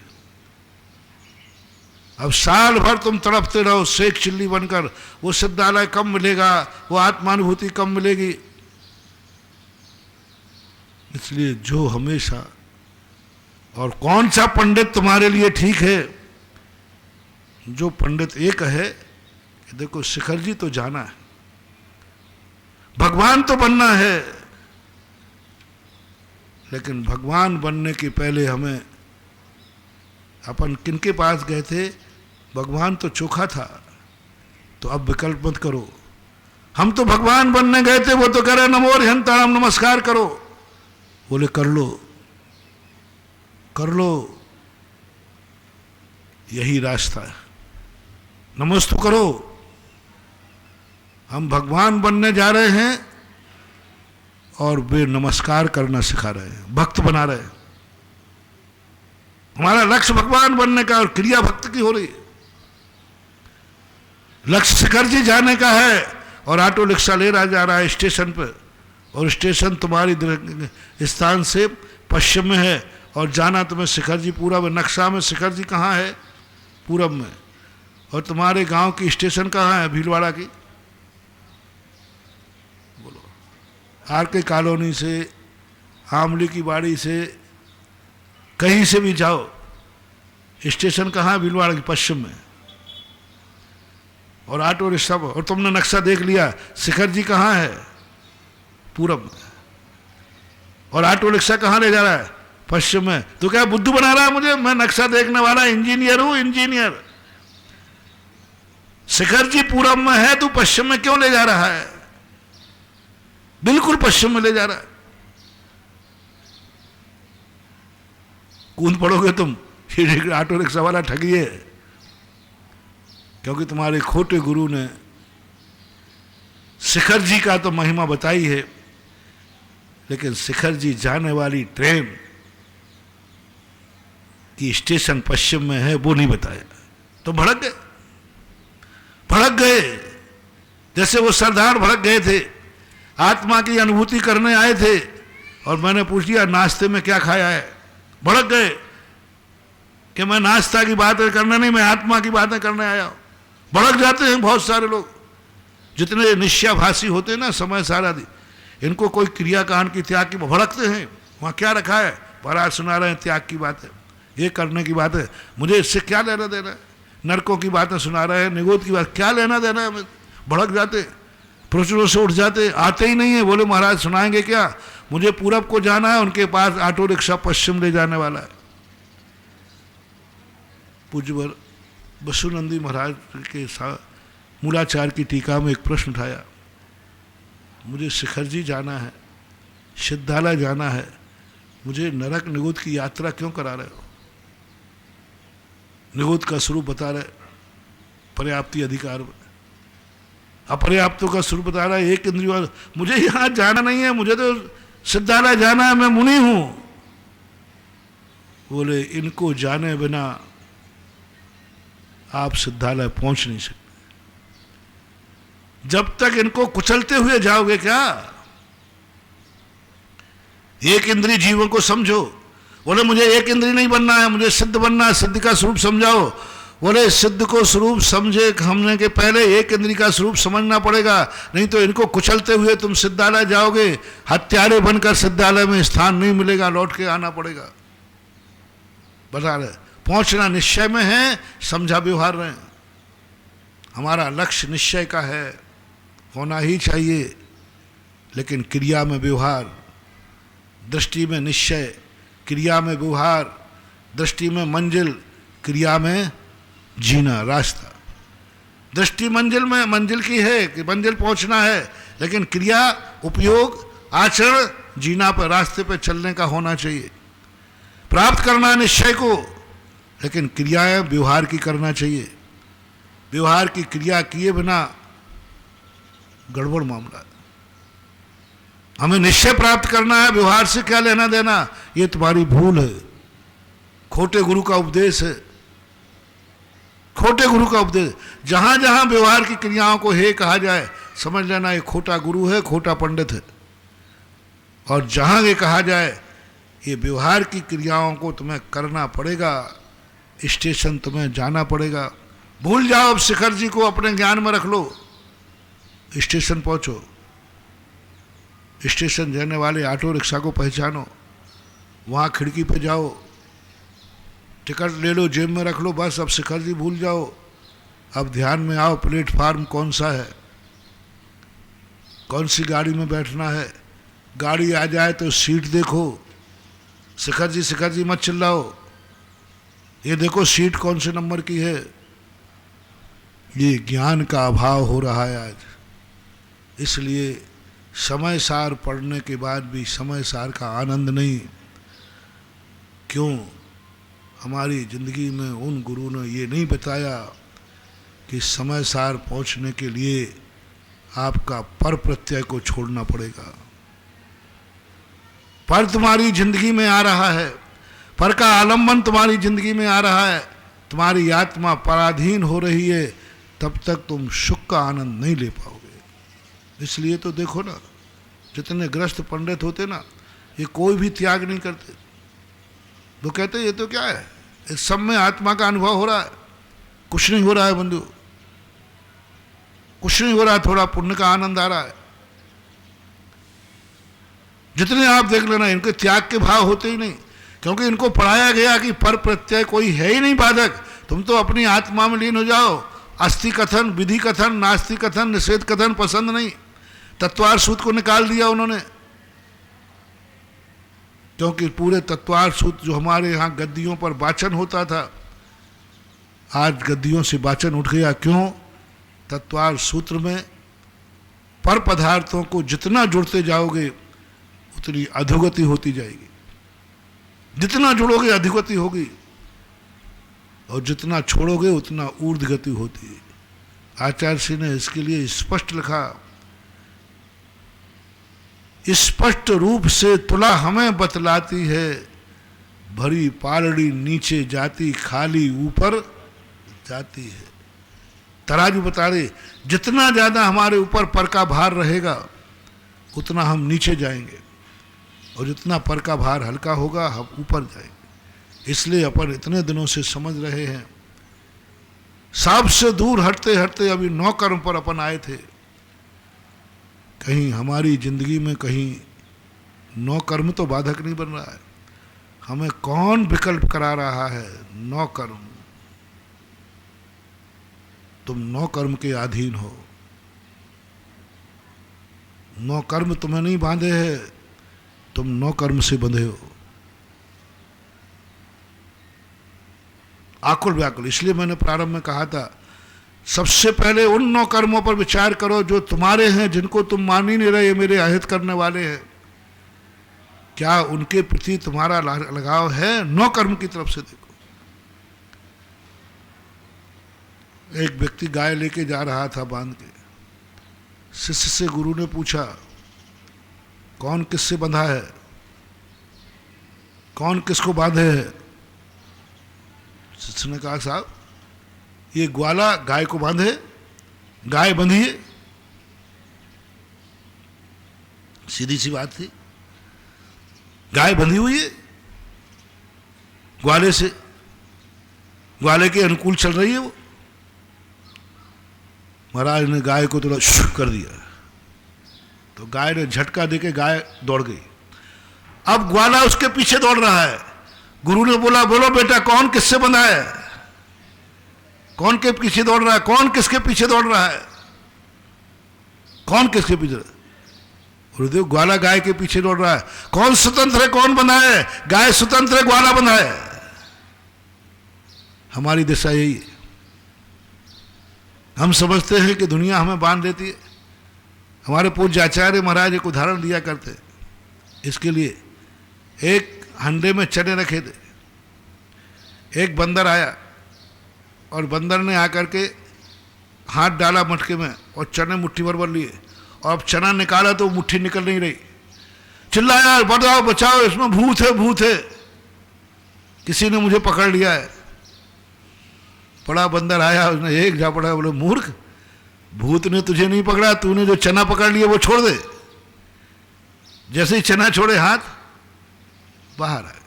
Speaker 1: अब साल भर तुम तड़पते रहो शेख चिल्ली बनकर, वो सिद्धालय कम मिलेगा, वो आत्मानुभूति कम मिलेगी। इसलिए जो हमेशा, और कौन सा पंडित तुम्हारे लिए ठीक है? जो पंडित एक है कि देखो शिखर जी तो जाना है, भगवान तो बनना है, लेकिन भगवान बनने के पहले हमें अपन किनके पास गए थे? भगवान तो चोखा था, तो अब विकल्प मत करो। हम तो भगवान बनने गए थे, वो तो कह रहे नमो हरिहंताणाम, नमस्कार करो। बोले कर लो, कर लो, यही रास्ता है, नमस्तु करो। हम भगवान बनने जा रहे हैं और वे नमस्कार करना सिखा रहे हैं, भक्त बना रहे हैं। हमारा लक्ष्य भगवान बनने का और क्रिया भक्त की हो रही है। लक्ष्य शिखर जी जाने का है और ऑटो रिक्शा ले रहा जा रहा है स्टेशन पर, और स्टेशन तुम्हारी स्थान से पश्चिम में है और जाना तुम्हें शिखर जी पूरब में। नक्शा में शिखर जी कहाँ है? पूरब में। और तुम्हारे गांव की स्टेशन कहाँ है? भीलवाड़ा की। बोलो, आर के कॉलोनी से, आमली की बाड़ी से, कहीं से भी जाओ, स्टेशन कहाँ है? भीलवाड़ा की पश्चिम में। और ऑटो रिक्शा, और तुमने नक्शा देख लिया शिखर जी कहाँ है? पूरब में। और ऑटो रिक्शा कहाँ ले जा रहा है? पश्चिम में। तो क्या बुद्धू बना रहा है मुझे? मैं नक्शा देखने वाला इंजीनियर हूं, इंजीनियर। शिखर जी पूरब में है, तू पश्चिम में क्यों ले जा रहा है? बिल्कुल पश्चिम में ले जा रहा है। कूद पड़ोगे तुम, ये ऑटो रिक्शा वाला ठगी है। क्योंकि तुम्हारे खोटे गुरु ने शिखर जी का तो महिमा बताई है, लेकिन शिखर जी जाने वाली ट्रेन की स्टेशन पश्चिम में है वो नहीं बताया। तो भड़क गए, भड़क गए, जैसे वो सरदार भड़क गए थे, आत्मा की अनुभूति करने आए थे। और मैंने पूछ लिया नाश्ते में क्या खाया है? भड़क गए कि मैं नाश्ता की बातें करने नहीं, मैं आत्मा की बातें करने आया हूं। भड़क जाते हैं बहुत सारे लोग, जितने निश्चयभाषी होते हैं ना, समय सारा दिन, इनको कोई क्रियाकांड की त्याग की भड़कते हैं। वहाँ क्या रखा है? बारात सुना रहे हैं त्याग की बातें, ये करने की बात है, मुझे इससे क्या लेना देना है? नरकों की बातें सुना रहे हैं, निगोद की बात, क्या लेना देना है? भड़क जाते, प्रचुरों से उठ जाते, आते ही नहीं है। बोले महाराज सुनाएंगे क्या? मुझे पूरब को जाना है, उनके पास ऑटो रिक्शा पश्चिम ले जाने वाला है। पूज्य बसुनंदी महाराज के मूलाचार की टीका में एक प्रश्न उठाया, मुझे शिखर जी जाना है, सिद्धालय जाना है, मुझे नरक निगुद की यात्रा क्यों करा रहे हो? निगुद का स्वरूप बता रहे, पर्याप्ति अधिकार में, अपर्याप्तों का स्वरूप बता रहा है, एक इंद्रिय। मुझे यहां जाना नहीं है, मुझे तो सिद्धालय जाना है, मैं मुनि हूं। बोले इनको जाने बिना आप सिद्धालय पहुंच नहीं सकते। जब तक इनको कुचलते हुए जाओगे क्या? एक इंद्रिय जीवों को समझो। बोले मुझे एक इंद्रिय नहीं बनना है, मुझे सिद्ध बनना है, सिद्ध का स्वरूप समझाओ। बोले सिद्ध को स्वरूप समझे हमने के पहले एक इंद्रिय का स्वरूप समझना पड़ेगा, नहीं तो इनको कुचलते हुए तुम सिद्धालय जाओगे, हत्यारे बनकर सिद्धालय में स्थान नहीं मिलेगा, लौट के आना पड़ेगा। बता रहे पहुंचना निश्चय में है, समझा व्यवहार रहे। हमारा लक्ष्य निश्चय का है, होना ही चाहिए, लेकिन क्रिया में व्यवहार, दृष्टि में निश्चय, क्रिया में व्यवहार, दृष्टि में मंजिल, क्रिया में जीना रास्ता। दृष्टि मंजिल में मंजिल की है कि मंजिल पहुंचना है, लेकिन क्रिया उपयोग आचरण जीना पर, रास्ते पर चलने का होना चाहिए। प्राप्त करना निश्चय को, लेकिन क्रियाएं व्यवहार की करना चाहिए। व्यवहार की क्रिया किए बिना गड़बड़ मामला है। हमें निश्चय प्राप्त करना है, व्यवहार से क्या लेना देना, ये तुम्हारी भूल है, खोटे गुरु का उपदेश है, खोटे गुरु का उपदेश। जहां जहां व्यवहार की क्रियाओं को हे कहा जाए, समझ लेना ये खोटा गुरु है, खोटा पंडित है। और जहां ये कहा जाए ये व्यवहार की क्रियाओं को तुम्हें करना पड़ेगा, स्टेशन तुम्हें जाना पड़ेगा। भूल जाओ अब शिखर जी को, अपने ज्ञान में रख लो, स्टेशन पहुंचो, स्टेशन जाने वाले ऑटो रिक्शा को पहचानो, वहाँ खिड़की पे जाओ, टिकट ले लो, जेब में रख लो, बस अब शिखर जी भूल जाओ। अब ध्यान में आओ, प्लेटफार्म कौन सा है, कौन सी गाड़ी में बैठना है। गाड़ी आ जाए तो सीट देखो, शिखर जी मत चिल्लाओ, ये देखो सीट कौन से नंबर की है। ये ज्ञान का अभाव हो रहा है आज, इसलिए समय सार पढ़ने के बाद भी समय सार का आनंद नहीं। क्यों? हमारी जिंदगी में उन गुरु ने ये नहीं बताया कि समय सार पहुंचने के लिए आपका पर प्रत्यय को छोड़ना पड़ेगा। पर तुम्हारी जिंदगी में आ रहा है, पर का आलम्बन तुम्हारी जिंदगी में आ रहा है, तुम्हारी आत्मा पराधीन हो रही है, तब तक तुम सुख का आनंद नहीं ले पाओगे। इसलिए तो देखो ना, जितने ग्रस्त पंडित होते ना, ये कोई भी त्याग नहीं करते। वो कहते ये तो क्या है, इस सब में आत्मा का अनुभव हो रहा है, कुछ नहीं हो रहा है बंधु, कुछ नहीं हो रहा है, थोड़ा पुण्य का आनंद आ रहा है। जितने आप देख लेना, इनके त्याग के भाव होते ही नहीं, क्योंकि इनको पढ़ाया गया कि पर प्रत्यय कोई है ही नहीं बाधक, तुम तो अपनी आत्मा में लीन हो जाओ। अस्थि कथन, विधि कथन, नास्ति कथन, निषेध कथन पसंद नहीं। तत्वार सूत्र को निकाल दिया उन्होंने, क्योंकि पूरे तत्वार सूत्र जो हमारे यहाँ गद्दियों पर वाचन होता था, आज गद्दियों से वाचन उठ गया। क्यों? तत्वार सूत्र में पर पदार्थों को जितना जुड़ते जाओगे उतनी अधोगति होती जाएगी, जितना जुड़ोगे अधोगति होगी, और जितना छोड़ोगे उतना ऊर्ध्वगति होती है। आचार्य श्री ने इसके लिए स्पष्ट लिखा, स्पष्ट रूप से तुला हमें बतलाती है, भरी पालड़ी नीचे जाती, खाली ऊपर जाती है। तराजू बता रहे, जितना ज्यादा हमारे ऊपर पर का भार रहेगा उतना हम नीचे जाएंगे, और जितना पर का भार हल्का होगा हम ऊपर जाएंगे। इसलिए अपन इतने दिनों से समझ रहे हैं, सांप से दूर हटते हटते अभी 9 कर्म पर अपन आए थे। कहीं हमारी जिंदगी में कहीं 9 कर्म तो बाधक नहीं बन रहा है, हमें कौन विकल्प करा रहा है? 9 कर्म। तुम 9 कर्म के अधीन हो, 9 कर्म तुम्हें नहीं बांधे हैं, तुम 9 कर्म से बंधे हो। आकुल व्याकुल। इसलिए मैंने प्रारंभ में कहा था, सबसे पहले उन 9 कर्मों पर विचार करो जो तुम्हारे हैं, जिनको तुम मान ही नहीं रहे, मेरे अहित करने वाले हैं। क्या उनके प्रति तुम्हारा लगाव है? 9 कर्म की तरफ से देखो। एक व्यक्ति गाय लेके जा रहा था बांध के, शिष्य से गुरु ने पूछा, कौन किससे बंधा है, कौन किसको बांधे है? शिष्य ने कहा, साहब ये ग्वाला गाय को बांधे, गाय बंधी है। सीधी सी बात थी, गाय बंधी हुई है ग्वाले से, ग्वाले के अनुकूल चल रही है वो। महाराज ने गाय को थोड़ा शुक कर दिया, तो गाय ने झटका देके गाय दौड़ गई। अब ग्वाला उसके पीछे दौड़ रहा है। गुरु ने बोला, बोलो बेटा कौन किससे बंधा है, कौन के पीछे दौड़ रहा है, कौन किसके पीछे दौड़ रहा है, कौन किसके पीछे? गुरुदेव ग्वाला गाय के पीछे दौड़ रहा है। कौन स्वतंत्र है, कौन बंधा है? गाय स्वतंत्र है, ग्वाला बंधा है। हमारी दिशा यही है। हम समझते हैं कि दुनिया हमें बांध देती है। हमारे पूज्य आचार्य महाराज एक उदाहरण दिया करते, इसके लिए एक हंडे में चने रखे थे, एक बंदर आया और बंदर ने आकर के हाथ डाला मटके में और चने मुट्ठी भर लिए, और अब चना निकाला तो मुट्ठी निकल नहीं रही। चिल्लाया, बचाओ बचाओ, इसमें भूत है, भूत है, किसी ने मुझे पकड़ लिया है। बड़ा बंदर आया, उसने एक झापड़ा, बोले मूर्ख, भूत ने तुझे नहीं पकड़ा, तूने जो चना पकड़ लिया वो छोड़ दे। जैसे ही चना छोड़े हाथ बाहर आ गए।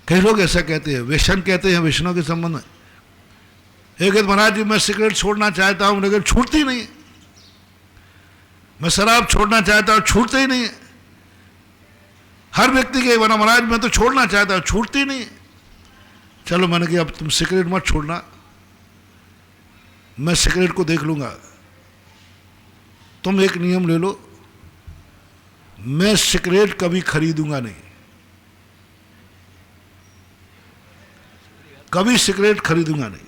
Speaker 1: कई लोग ऐसा कहते हैं, व्यसन कहते हैं व्यसनों के संबंध में। एक महाराज जी मैं सिगरेट छोड़ना चाहता हूं लेकिन छूटती नहीं है, मैं शराब छोड़ना चाहता हूं, छूटते ही नहीं है। हर व्यक्ति के बना, महाराज मैं तो छोड़ना चाहता हूं, छूटती नहीं है। चलो मैंने कहा अब तुम सिगरेट मत छोड़ना, मैं सिगरेट को देख लूंगा। तुम एक नियम ले लो, मैं सिगरेट कभी खरीदूंगा नहीं, कभी सिगरेट खरीदूंगा नहीं।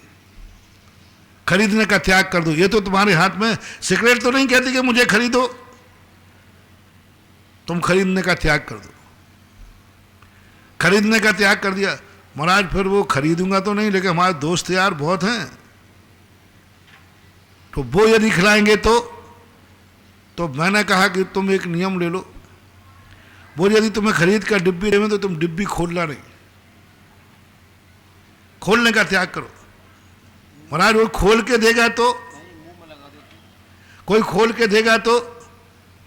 Speaker 1: खरीदने का त्याग कर दो, ये तो तुम्हारे हाथ में। सिगरेट तो नहीं कहती कि मुझे खरीदो, तुम खरीदने का त्याग कर दो। खरीदने का त्याग कर दिया, महाराज फिर वो खरीदूंगा तो नहीं, लेकिन हमारे दोस्त यार बहुत हैं, तो वो यदि खिलाएंगे तो मैंने कहा कि तुम एक नियम ले लो, वो यदि तुम्हें खरीद कर डिब्बी देवे तो तुम डिब्बी खोलना नहीं, खोलने का त्याग करो। महाराज वो खोल के देगा तो, कोई खोल के देगा तो,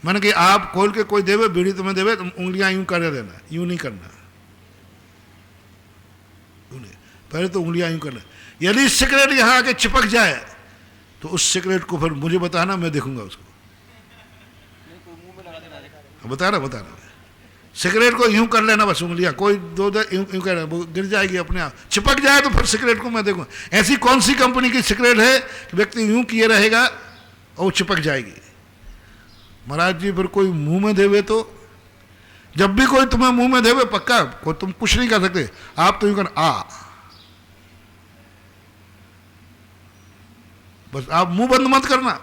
Speaker 1: मैंने कि आप खोल के कोई देवे बीड़ी तुम्हें देवे, तुम उंगलियां यूं कर देना, यूं नहीं करना, पहले तो उंगलियां यूं करना। यदि सिगरेट यहां आके चिपक जाए तो उस सिगरेट को फिर मुझे बताना, मैं देखूंगा उसको। बताना सिगरेट को यूं कर लेना बस, उंगलियां कोई दो यूं कर, वो गिर जाएगी अपने आप, चिपक जाए तो फिर सिगरेट को मैं देखूंगा। ऐसी कौन सी कंपनी की सिगरेट है कि व्यक्ति यूं किए रहेगा और वो चिपक जाएगी। महाराज जी फिर कोई मुंह में देवे तो, जब भी कोई तुम्हें मुंह में देवे पक्का को तुम कुछ नहीं कर सकते, आप तो यूं कर आ, बस आप मुंह बंद मत करना।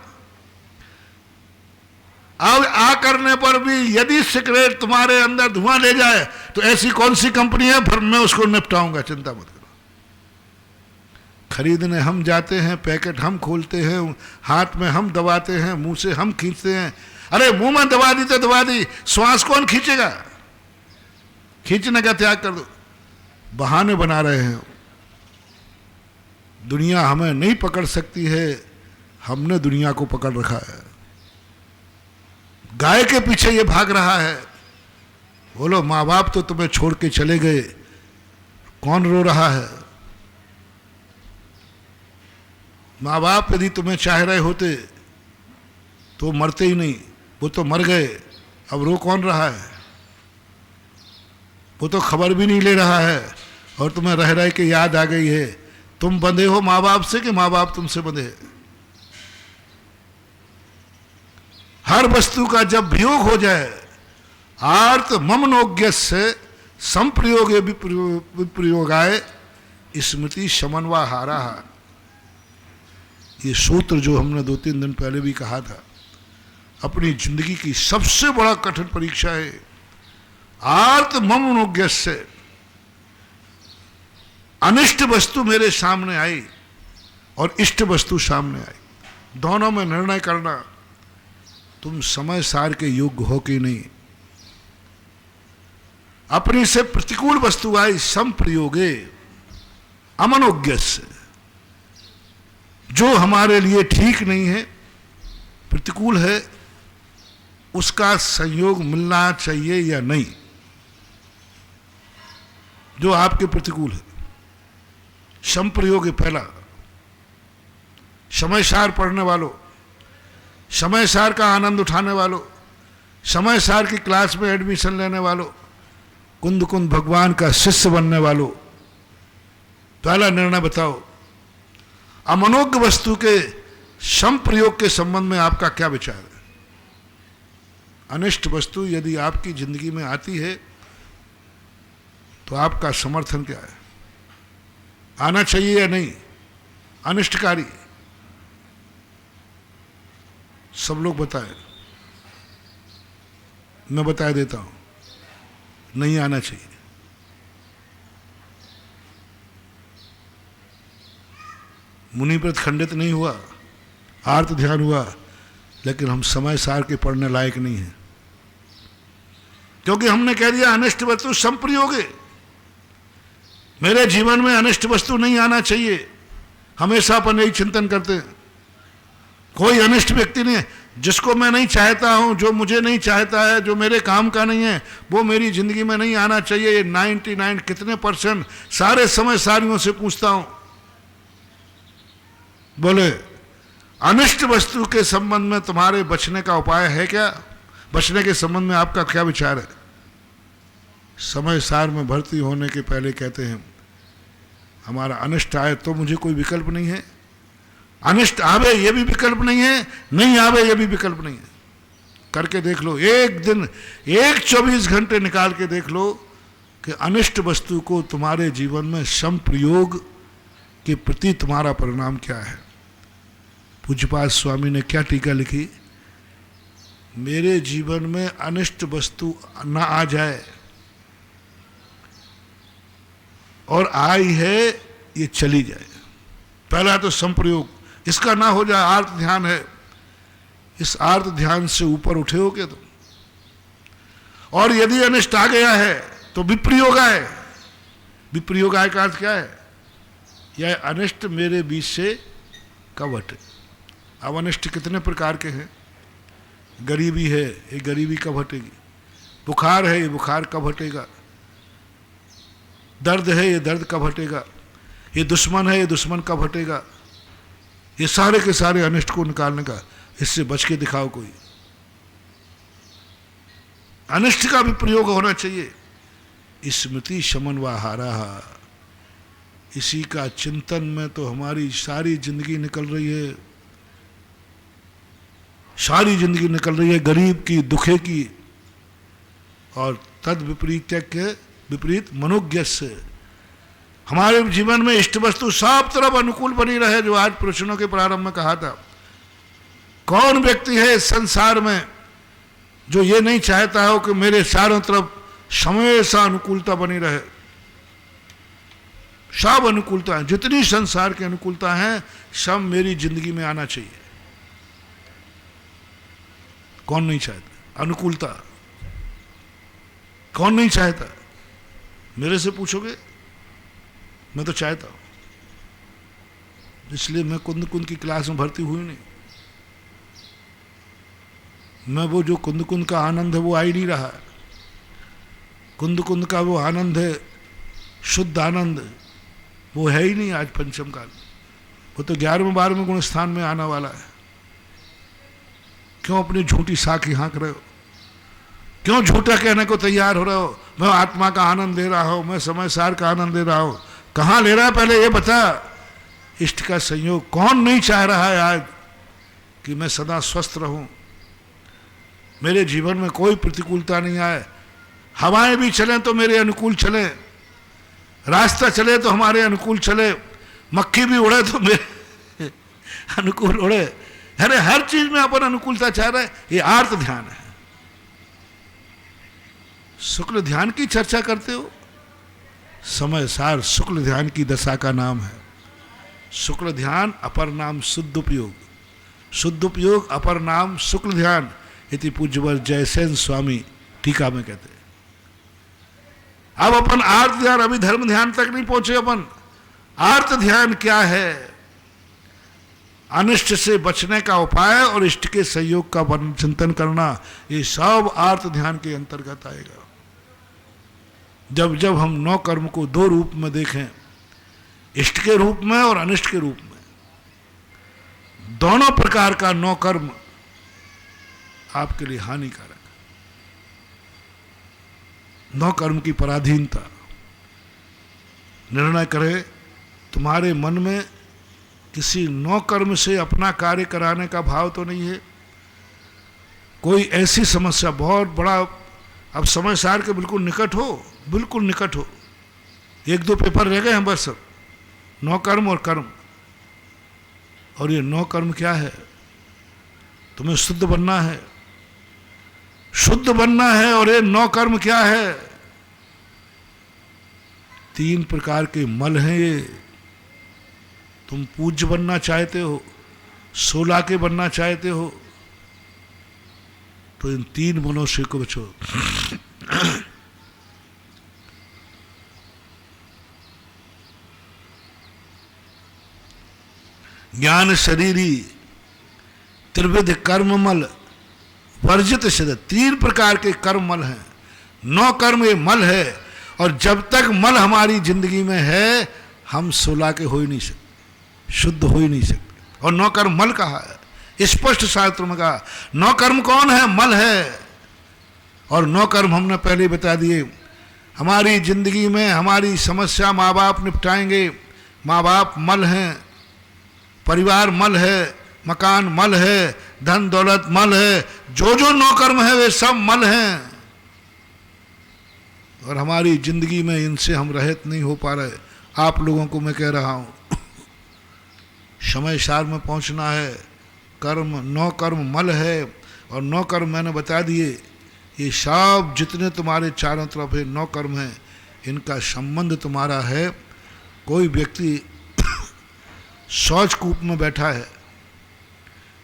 Speaker 1: अब आ करने पर भी यदि सिगरेट तुम्हारे अंदर धुआं ले जाए तो ऐसी कौन सी कंपनी है, फिर मैं उसको निपटाऊंगा, चिंता मत करो। खरीदने हम जाते हैं, पैकेट हम खोलते हैं, हाथ में हम दबाते हैं, मुंह से हम खींचते हैं। अरे मुंह में दबा दी तो दबा दी, श्वास कौन खींचेगा? खींचने का त्याग कर दो। बहाने बना रहे हैं। दुनिया हमें नहीं पकड़ सकती है, हमने दुनिया को पकड़ रखा है। गाय के पीछे ये भाग रहा है। बोलो माँ बाप तो तुम्हें छोड़ के चले गए, कौन रो रहा है? माँ बाप यदि तुम्हें चाह रहे होते तो मरते ही नहीं, वो तो मर गए, अब रो कौन रहा है? वो तो खबर भी नहीं ले रहा है और तुम्हें रह रह के याद आ गई है। तुम बंधे हो माँ बाप से कि माँ बाप तुमसे बंधे हैं? हर वस्तु का जब वियोग हो जाए, आर्त ममनोज्ञ से संप्रयोग विप्रयोगाय स्मृति शमनवा हारा। ये सूत्र जो हमने 2-3 दिन पहले भी कहा था, अपनी जिंदगी की सबसे बड़ा कठिन परीक्षा है। आर्त ममनोज्ञ से अनिष्ट वस्तु मेरे सामने आई और इष्ट वस्तु सामने आई, दोनों में निर्णय करना, तुम समय सार के योग्य हो कि नहीं। अपनी से प्रतिकूल वस्तु आई संप्रयोगे अमनोज्ञ से, जो हमारे लिए ठीक नहीं है, प्रतिकूल है, उसका संयोग मिलना चाहिए या नहीं। जो आपके प्रतिकूल है, संप्रयोग है पहला। समय सार पढ़ने वालों, समय सार का आनंद उठाने वालों, समय सार की क्लास में एडमिशन लेने वालों, कुंद कुंद भगवान का शिष्य बनने वालों, पहला निर्णय बताओ, अमनोज्ञ वस्तु के संप्रयोग के संबंध में आपका क्या विचार है? अनिष्ट वस्तु यदि आपकी जिंदगी में आती है तो आपका समर्थन क्या है? आना चाहिए या नहीं? अनिष्टकारी सब लोग बताए, मैं बता देता हूं, नहीं आना चाहिए। मुनिव्रत खंडित नहीं हुआ, आर्त ध्यान हुआ, लेकिन हम समय सार के पढ़ने लायक नहीं हैं, क्योंकि हमने कह दिया अनिष्ट वस्तु संप्रयोग है। मेरे जीवन में अनिष्ट वस्तु नहीं आना चाहिए, हमेशा अपन यही चिंतन करते हैं। कोई अनिष्ट व्यक्ति नहीं है जिसको मैं नहीं चाहता हूं, जो मुझे नहीं चाहता है, जो मेरे काम का नहीं है, वो मेरी जिंदगी में नहीं आना चाहिए। ये 99 कितने % सारे समय सारियों से पूछता हूं। बोले अनिष्ट वस्तु के संबंध में तुम्हारे बचने का उपाय है क्या? बचने के संबंध में आपका क्या विचार है? समय सार में भर्ती होने के पहले कहते हैं हमारा अनिष्ट आए तो मुझे कोई विकल्प नहीं है, अनिष्ट आवे ये भी विकल्प नहीं है, नहीं आवे ये भी विकल्प नहीं है। करके देख लो, एक दिन, एक 24 घंटे निकाल के देख लो कि अनिष्ट वस्तु को तुम्हारे जीवन में संप्रयोग के प्रति तुम्हारा परिणाम क्या है। पूज्यपाद स्वामी ने क्या टीका लिखी? मेरे जीवन में अनिष्ट वस्तु न आ जाए, और आई है ये चली जाए। पहला तो संप्रयोग, इसका ना हो जाए। आर्त ध्यान है, इस आर्त ध्यान से ऊपर उठे हो क्या तुम? और यदि अनिष्ट आ गया है तो विप्रयोग आए। विप्रयोग आय का अर्थ क्या है? यह अनिष्ट मेरे बीच से कब हटे। अब अनिष्ट कितने प्रकार के हैं? गरीबी है, ये गरीबी कब हटेगी? बुखार है, ये बुखार कब हटेगा? दर्द है, ये दर्द कब हटेगा? ये दुश्मन है, ये दुश्मन कब हटेगा? ये सारे के सारे अनिष्ट को निकालने का, इससे बच के दिखाओ कोई। अनिष्ट का भी प्रयोग होना चाहिए। स्मृति शमन व हारा, इसी का चिंतन में तो हमारी सारी जिंदगी निकल रही है, सारी जिंदगी निकल रही है गरीब की, दुखे की। और तद विपरीत के विपरीत मनोज्ञ से हमारे जीवन में इष्ट वस्तु सब तरफ अनुकूल बनी रहे। जो आज प्रश्नों के प्रारंभ में कहा था, कौन व्यक्ति है इस संसार में जो ये नहीं चाहता हो कि मेरे चारों तरफ हमेशा अनुकूलता बनी रहे। सब अनुकूलता है, जितनी संसार की अनुकूलता है सब मेरी जिंदगी में आना चाहिए। कौन नहीं चाहता अनुकूलता? कौन नहीं चाहता? मेरे से पूछोगे, मैं तो चाहता हूं, इसलिए मैं कुंद कुंद की क्लास में भर्ती हुई नहीं। मैं वो जो कुंद कुंद का आनंद है वो आ ही नहीं रहा। कुंद कुंद का वो आनंद है, शुद्ध आनंद, वो है ही नहीं आज पंचम काल। वो तो 11वें 12वें गुण स्थान में आने वाला है। क्यों अपनी झूठी साखी हाँक रहे हो? क्यों झूठा कहने को तैयार हो रहे हो? मैं आत्मा का आनंद ले रहा हूं, मैं समय सार का आनंद ले रहा हूं। कहां ले रहा है पहले ये बता। इष्ट का संयोग कौन नहीं चाह रहा है आज कि मैं सदा स्वस्थ रहूं, मेरे जीवन में कोई प्रतिकूलता नहीं आए। हवाएं भी चलें तो मेरे अनुकूल चले, रास्ता चले तो हमारे अनुकूल चले, मक्खी भी उड़े तो मेरे अनुकूल उड़े। अरे हर चीज में अपन अनुकूलता चाह रहे। ये आर्त ध्यान है। शुक्ल ध्यान की चर्चा करते हो, समय सार शुक्ल ध्यान की दशा का नाम है। शुक्ल ध्यान अपर नाम शुद्ध उपयोग, शुद्ध उपयोग अपर नाम शुक्ल ध्यान। इति पूज्यवर जयसेन स्वामी टीका में कहते हैं। अब अपन आर्त ध्यान, अभी धर्म ध्यान तक नहीं पहुंचे अपन। आर्त ध्यान क्या है? अनिष्ट से बचने का उपाय और इष्ट के सहयोग का चिंतन करना, ये सब आर्त ध्यान के अंतर्गत आएगा। जब जब हम नौ कर्म को दो रूप में देखें, इष्ट के रूप में और अनिष्ट के रूप में, दोनों प्रकार का नौ कर्म आपके लिए हानिकारक है। नौ कर्म की पराधीनता। निर्णय करे तुम्हारे मन में किसी नौ कर्म से अपना कार्य कराने का भाव तो नहीं है। कोई ऐसी समस्या बहुत बड़ा, अब समय सार के बिल्कुल निकट हो, बिल्कुल निकट हो, 1-2 पेपर रह गए हैं बस। नौ कर्म और कर्म, और ये नौ कर्म क्या है? तुम्हें शुद्ध बनना है, शुद्ध बनना है। और ये नौ कर्म क्या है? 3 प्रकार के मल हैं ये। तुम पूज्य बनना चाहते हो, 16 के बनना चाहते हो, तो इन 3 मलों से को बचो। ज्ञान शरीरी त्रिविध कर्म मल वर्जित शरीर। 3 प्रकार के कर्म मल हैं। 9 कर्म ये मल है, और जब तक मल हमारी जिंदगी में है हम 16 के हो ही नहीं सकते, शुद्ध हो ही नहीं सकते। और 9 कर्म मल कहा है, स्पष्ट शास्त्र में कहा। 9 कर्म कौन है? मल है। और 9 कर्म हमने पहले ही बता दिए। हमारी जिंदगी में हमारी समस्या माँ बाप निपटाएंगे। माँ बाप मल हैं, परिवार मल है, मकान मल है, धन दौलत मल है। जो जो 9 कर्म है वे सब मल हैं, और हमारी जिंदगी में इनसे हम रहित नहीं हो पा रहे। आप लोगों को मैं कह रहा हूं, समय सार में पहुंचना है। कर्म 9 कर्म मल है, और 9 कर्म मैंने बता दिए। ये सब जितने तुम्हारे चारों तरफ है 9 कर्म हैं, इनका संबंध तुम्हारा है। कोई व्यक्ति शौच कूप में बैठा है,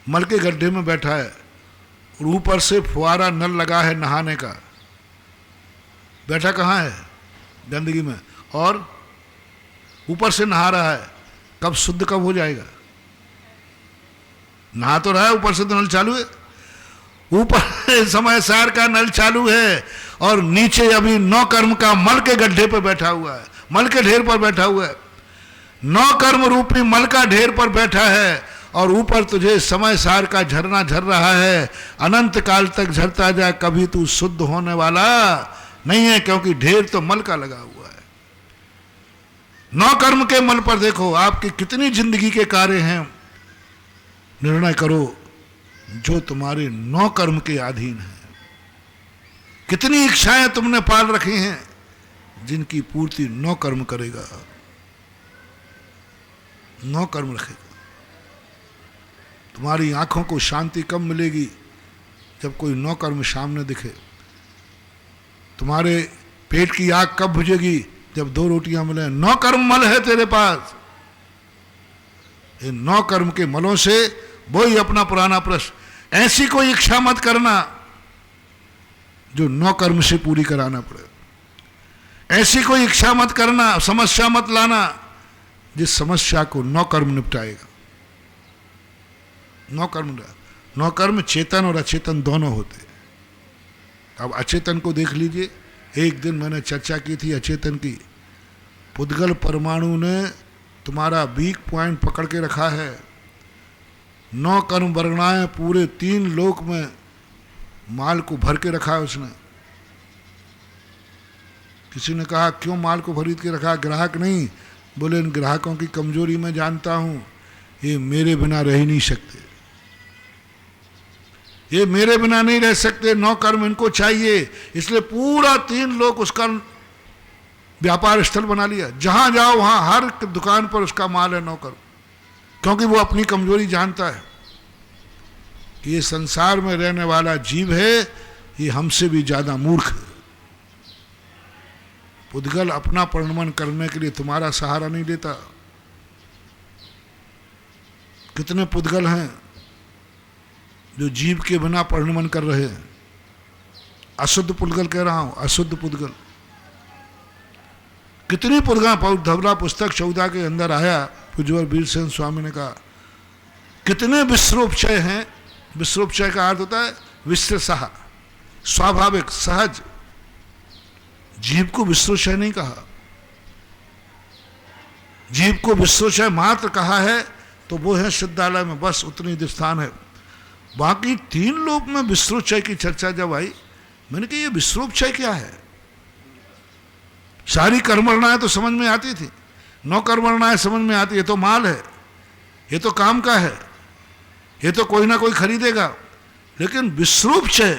Speaker 1: मल के गड्ढे में बैठा है, और ऊपर से फुहारा नल लगा है नहाने का, बैठा कहाँ है? गंदगी में, और ऊपर से नहा रहा है। कब शुद्ध कब हो जाएगा? नहा तो रहा है, ऊपर से तो नल चालू है, ऊपर समय सार का नल चालू है, और नीचे अभी 9 कर्म का मल के गड्ढे पर बैठा हुआ है, मल के ढेर पर बैठा हुआ है। 9 कर्म रूपी मल का ढेर पर बैठा है, और ऊपर तुझे समय सार का झरना झर रहा है। अनंत काल तक झरता जा, कभी तू शुद्ध होने वाला नहीं है, क्योंकि ढेर तो मल का लगा हुआ है। 9 कर्म के मल पर देखो आपकी कितनी जिंदगी के कार्य हैं। निर्णय करो जो तुम्हारे 9 कर्म के अधीन है। कितनी इच्छाएं तुमने पाल रखी हैं, जिनकी पूर्ति 9 कर्म करेगा, 9 कर्म रखेगा। तुम्हारी आंखों को शांति कब मिलेगी? जब कोई 9 कर्म सामने दिखे। तुम्हारे पेट की आग कब बुझेगी? जब 2 रोटियां मिले। 9 कर्म मल है तेरे पास। इन 9 कर्म के मलों से वही अपना पुराना प्रश्न। ऐसी कोई इच्छा मत करना जो 9 कर्म से पूरी कराना पड़े। ऐसी कोई इच्छा मत करना, समस्या मत लाना जिस समस्या को 9 कर्म निपटाएगा। 9 कर्म चेतन और अचेतन दोनों होते हैं। अब अचेतन को देख लीजिए। एक दिन मैंने चर्चा की थी अचेतन की। पुद्गल परमाणु ने तुम्हारा वीक पॉइंट पकड़ के रखा है। 9 कर्म वर्गणाएं पूरे 3 लोक में माल को भर के रखा है उसने। किसी ने कहा क्यों माल को खरीद के रखा? ग्राहक नहीं। बोले इन ग्राहकों की कमजोरी मैं जानता हूं, ये मेरे बिना रह ही नहीं सकते, ये मेरे बिना नहीं रह सकते। 9 कर्म इनको चाहिए, इसलिए पूरा 3 लोग उसका व्यापार स्थल बना लिया। जहां जाओ वहां हर दुकान पर उसका माल है 9 कर्म, क्योंकि वो अपनी कमजोरी जानता है कि ये संसार में रहने वाला जीव है, ये हमसे भी ज्यादा मूर्ख है। पुद्गल अपना परिणमन करने के लिए तुम्हारा सहारा नहीं लेता। कितने पुद्गल हैं जो जीव के बिना परिणमन कर रहे हैं। अशुद्ध पुद्गल कह रहा हूं, अशुद्ध पुद्गल। कितनी पुद्गल धवला पुस्तक 14 के अंदर आया। पूज्यवर वीरसेन स्वामी ने कहा कितने विश्रोपचय हैं। विश्रोपचय का अर्थ होता है विश्रसह, स्वाभाविक, सहज। जीव को विश्रोचय नहीं कहा। जीव को विश्रोचय मात्र कहा है तो वो है सिद्धालय में, बस उतनी स्थान है। बाकी 3 लोक में विश्रोचय की चर्चा जब आई, मैंने कहा ये विश्रोपचय क्या है? सारी कर्मणाएं तो समझ में आती थी, 9 कर्मणाएं समझ में आती। ये तो माल है, ये तो काम का है, ये तो कोई ना कोई खरीदेगा। लेकिन विश्रोपचय,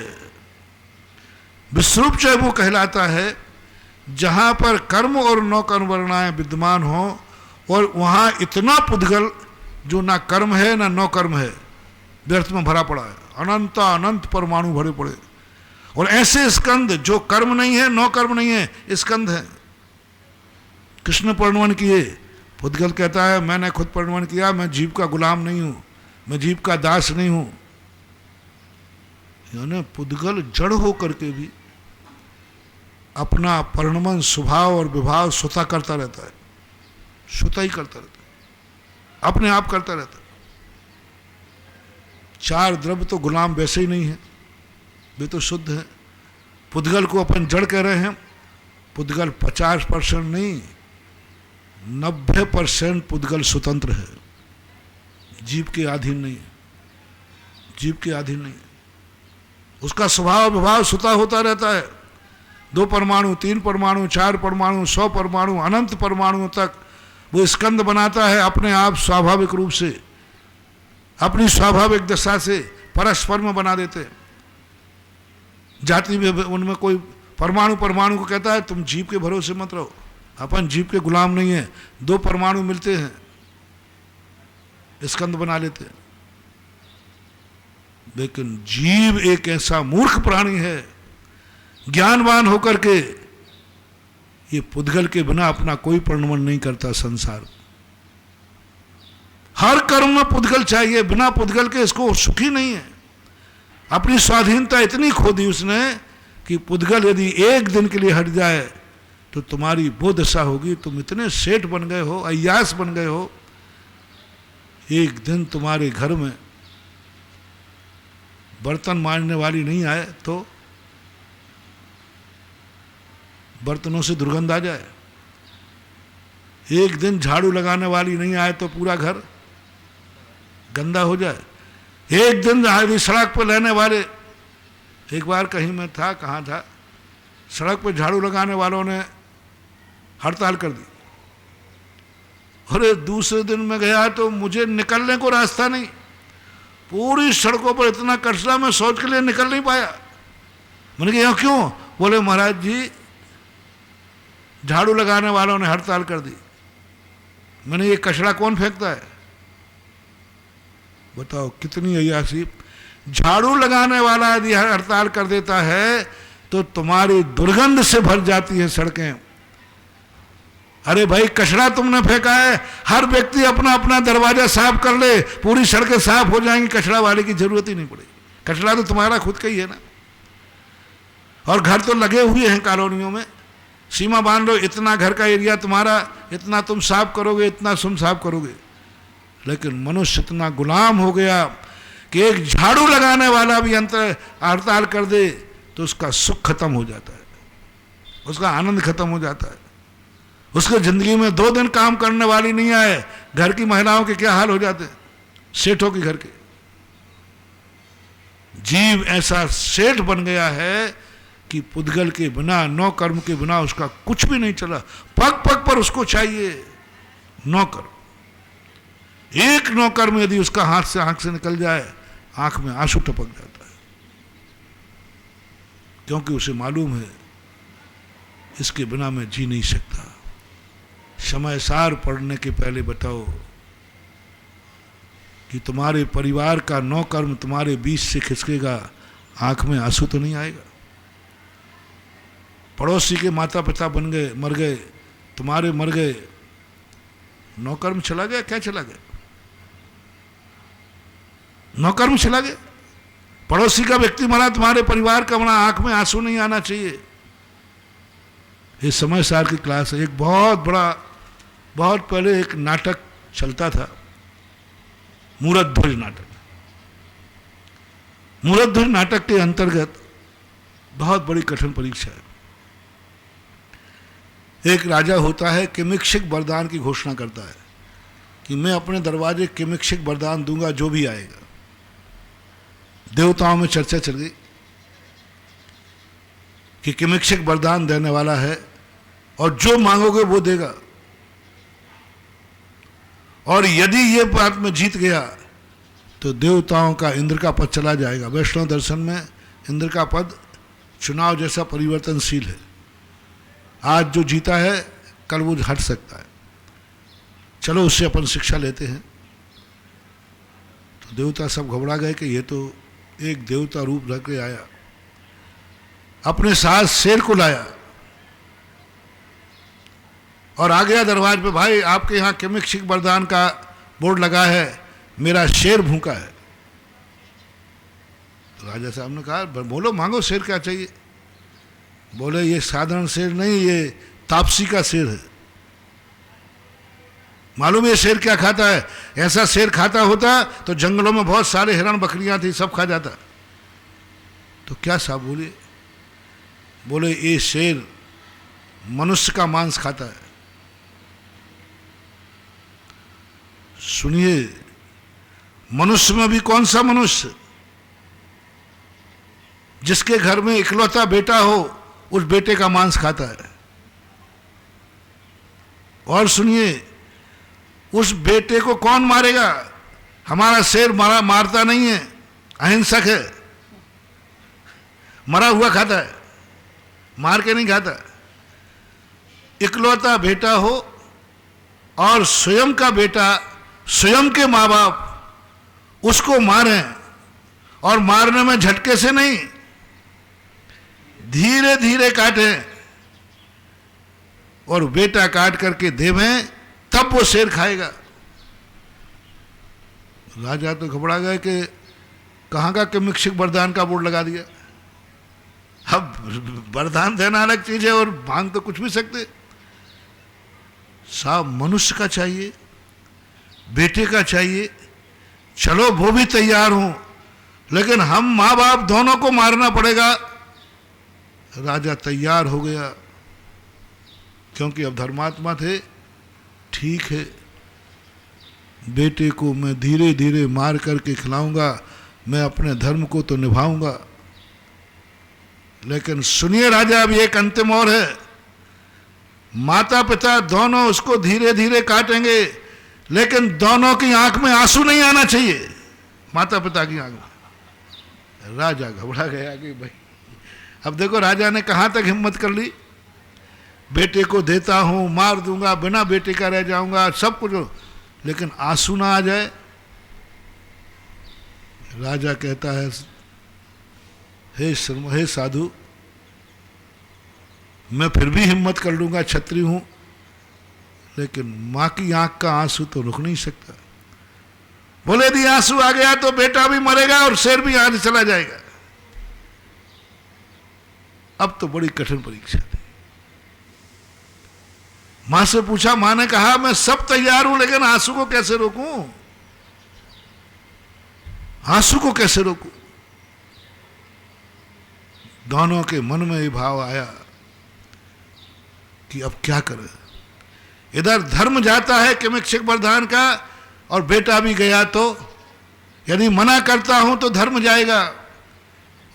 Speaker 1: विश्रोपचय वो कहलाता है जहां पर कर्म और 9 कर्म वर्णाएं विद्यमान हो, और वहां इतना पुद्गल जो ना कर्म है ना 9 कर्म है, व्यर्थ में भरा पड़ा है। अनंत अनंत परमाणु भरे पड़े। और ऐसे स्कंद जो कर्म नहीं है, 9 कर्म नहीं है, स्कंद है। कृष्ण परिणमन किए, पुद्गल कहता है मैंने खुद परिणमन किया, मैं जीव का गुलाम नहीं हूं, मैं जीव का दास नहीं हूं। यानी पुद्गल जड़ हो करके भी अपना परिणमन स्वभाव और विभाव स्वतः करता रहता है, स्वतः ही करता रहता है, अपने आप करता रहता है। 4 द्रव्य तो गुलाम वैसे ही नहीं है, वे तो शुद्ध है। पुद्गल को अपन जड़ कह रहे हैं। पुद्गल 50% नहीं, 90% पुद्गल स्वतंत्र है, जीव के अधीन नहीं है, जीव के अधीन नहीं है। उसका स्वभाव विभाव स्वतः होता रहता है। 2 परमाणु, 3 परमाणु, 4 परमाणु, 100 परमाणु, अनंत परमाणुओं तक वो स्कंद बनाता है अपने आप, स्वाभाविक रूप से, अपनी स्वाभाविक दशा से परस्पर में बना देते हैं। जाति में उनमें कोई परमाणु परमाणु को कहता है तुम जीव के भरोसे मत रहो, अपन जीव के गुलाम नहीं है। 2 परमाणु मिलते हैं, स्कंद बना लेते हैं। लेकिन जीव एक ऐसा मूर्ख प्राणी है, ज्ञानवान होकर के ये पुद्गल के बिना अपना कोई परिणमन नहीं करता। संसार हर कर्म में पुद्गल चाहिए, बिना पुद्गल के इसको सुखी नहीं है। अपनी स्वाधीनता इतनी खो दी उसने कि पुद्गल यदि एक दिन के लिए हट जाए तो तुम्हारी वो दशा होगी, तुम इतने सेठ बन गए हो, अय्यास बन गए हो, एक दिन तुम्हारे घर में बर्तन मांजने वाली नहीं आए तो बर्तनों से दुर्गंध आ जाए, एक दिन झाड़ू लगाने वाली नहीं आए तो पूरा घर गंदा हो जाए, एक दिन सड़क पर रहने वाले, एक बार कहीं मैं था, कहाँ था, सड़क पर झाड़ू लगाने वालों ने हड़ताल कर दी, अरे दूसरे दिन मैं गया तो मुझे निकलने को रास्ता नहीं, पूरी सड़कों पर इतना कचरा, मैं शौच के लिए निकल नहीं पाया। मैंने कहा क्यों? बोले महाराज जी झाड़ू लगाने वालों ने हड़ताल कर दी। मैंने ये कचरा कौन फेंकता है? बताओ कितनी अय्यासी। झाड़ू लगाने वाला यदि हड़ताल कर देता है तो तुम्हारी दुर्गंध से भर जाती है सड़कें। अरे भाई कचरा तुमने फेंका है, हर व्यक्ति अपना अपना दरवाजा साफ कर ले, पूरी सड़कें साफ हो जाएंगी, कचरा वाले की जरूरत ही नहीं पड़ेगी। कचरा तो तुम्हारा खुद का ही है ना। और घर तो लगे हुए हैं कॉलोनियों में, सीमा बांध लो, इतना घर का एरिया तुम्हारा, इतना तुम साफ करोगे, इतना तुम साफ करोगे। लेकिन मनुष्य इतना गुलाम हो गया कि एक झाड़ू लगाने वाला भी अंतर हड़ताल कर दे तो उसका सुख खत्म हो जाता है, उसका आनंद खत्म हो जाता है। उसके जिंदगी में 2 दिन काम करने वाली नहीं आए, घर की महिलाओं के क्या हाल हो जाते हैं, सेठों के घर के। जीव ऐसा सेठ बन गया है कि पुद्गल के बिना, नौकर्म के बिना उसका कुछ भी नहीं चला। पग पग पर उसको चाहिए नौकर। एक नौकर्म यदि उसका हाथ से, आंख से निकल जाए, आंख में आंसू टपक जाता है, क्योंकि उसे मालूम है इसके बिना मैं जी नहीं सकता। समय सार पढ़ने के पहले बताओ कि तुम्हारे परिवार का नौकर्म तुम्हारे बीच से खिसकेगा, आंख में आंसू तो नहीं आएगा? पड़ोसी के माता पिता बन गए, मर गए, तुम्हारे मर गए, नौकर्म चला गया। क्या चला गया? नौकर्म चला गया। पड़ोसी का व्यक्ति मरा, तुम्हारे परिवार का मरा, आंख में आंसू नहीं आना चाहिए। ये समय सार की क्लास है। एक बहुत बड़ा, बहुत पहले एक नाटक चलता था, मूरत ध्वज नाटक। मूरत ध्वज नाटक के अंतर्गत बहुत बड़ी कठिन परीक्षा है। एक राजा होता है, किमिक्षिक वरदान की घोषणा करता है कि मैं अपने दरवाजे किमिक्षिक वरदान दूंगा जो भी आएगा। देवताओं में चर्चा चल गई कि किमिक्षिक वरदान देने वाला है और जो मांगोगे वो देगा, और यदि ये बात में जीत गया तो देवताओं का इंद्र का पद चला जाएगा। वैष्णव दर्शन में इंद्र का पद चुनाव जैसा परिवर्तनशील है। आज जो जीता है कल वो हट सकता है। चलो उससे अपन शिक्षा लेते हैं। तो देवता सब घबरा गए कि ये तो एक देवता रूप रख के आया, अपने साथ शेर को लाया और आ गया दरवाजे पे। भाई आपके यहाँ किमिक्षिक वरदान का बोर्ड लगा है, मेरा शेर भूखा है। तो राजा साहब ने कहा बोलो मांगो, शेर क्या चाहिए? बोले ये साधारण शेर नहीं, ये तापसी का शेर है। मालूम है शेर क्या खाता है? ऐसा शेर खाता होता तो जंगलों में बहुत सारे हिरण बकरियां थी, सब खा जाता। तो क्या साहब बोले? बोले ये शेर मनुष्य का मांस खाता है। सुनिए, मनुष्य में भी कौन सा मनुष्य जिसके घर में इकलौता बेटा हो उस बेटे का मांस खाता है? और सुनिए, उस बेटे को कौन मारेगा? हमारा शेर मारता नहीं है, अहिंसक है, मरा हुआ खाता है, मार के नहीं खाता। इकलौता बेटा हो और स्वयं का बेटा, स्वयं के माँ बाप उसको मारें, और मारने में झटके से नहीं, धीरे धीरे काटें और बेटा काट करके देवें, तब वो शेर खाएगा। राजा तो घबरा गए कि कहाँ का किमिक्षिक वरदान का बोर्ड लगा दिया। अब वरदान देना अलग चीज है और मांग तो कुछ भी सकते। साहब मनुष्य का चाहिए, बेटे का चाहिए, चलो वो भी तैयार हूं, लेकिन हम माँ बाप दोनों को मारना पड़ेगा। राजा तैयार हो गया, क्योंकि अब धर्मात्मा थे। ठीक है, बेटे को मैं धीरे धीरे मार करके खिलाऊंगा, मैं अपने धर्म को तो निभाऊंगा। लेकिन सुनिए राजा, अब एक अंतिम और है। माता पिता दोनों उसको धीरे धीरे काटेंगे, लेकिन दोनों की आंख में आंसू नहीं आना चाहिए, माता पिता की आंख में। राजा घबरा गया कि भाई, अब देखो राजा ने कहां तक हिम्मत कर ली। बेटे को देता हूं, मार दूंगा, बिना बेटे का रह जाऊंगा, सब कुछ, लेकिन आंसू ना आ जाए। राजा कहता है, हे साधु, मैं फिर भी हिम्मत कर लूंगा, क्षत्रिय हूं, लेकिन मां की आंख का आंसू तो रुक नहीं सकता। बोले यदि आंसू आ गया तो बेटा भी मरेगा और शेर भी यहां से चला जाएगा। अब तो बड़ी कठिन परीक्षा थी। मां से पूछा, मां ने कहा मैं सब तैयार हूं, लेकिन आंसू को कैसे रोकूं, आंसू को कैसे रोकूं। दोनों के मन में ये भाव आया कि अब क्या करें। इधर धर्म जाता है किमिक्षिक वरदान का, और बेटा भी गया, तो यदि मना करता हूं तो धर्म जाएगा,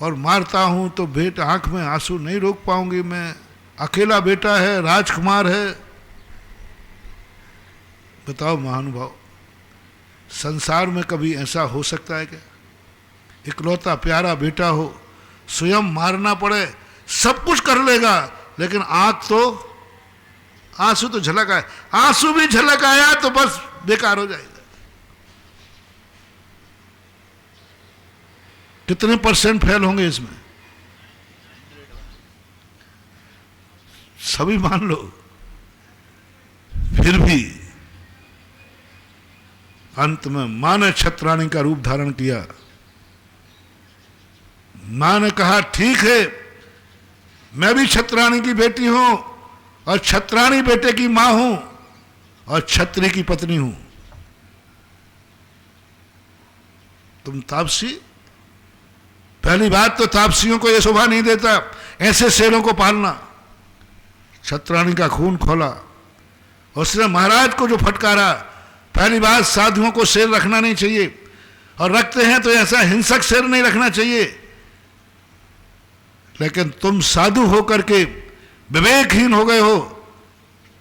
Speaker 1: और मारता हूं तो बेटा आंख में आंसू नहीं रोक पाऊंगी मैं, अकेला बेटा है, राजकुमार है। बताओ महानुभाव, संसार में कभी ऐसा हो सकता है क्या? इकलौता प्यारा बेटा हो, स्वयं मारना पड़े, सब कुछ कर लेगा, लेकिन आंख तो, आंसू तो झलक आए, आंसू भी झलक आया तो बस बेकार हो जाएगा। कितने % फेल होंगे इसमें? सभी मान लो। फिर भी अंत में मां ने क्षत्राणी का रूप धारण किया। मां ने कहा, ठीक है, मैं भी क्षत्राणी की बेटी हूं, और क्षत्राणी बेटे की मां हूं, और क्षत्रिय की पत्नी हूं। तुम तापसी, पहली बात तो तापसियों को यह शोभा नहीं देता ऐसे शेरों को पालना। क्षत्राणी का खून खोला, उसने महाराज को जो फटकारा। पहली बात, साधुओं को शेर रखना नहीं चाहिए, और रखते हैं तो ऐसा हिंसक शेर नहीं रखना चाहिए। लेकिन तुम साधु होकर के विवेकहीन हो गए हो,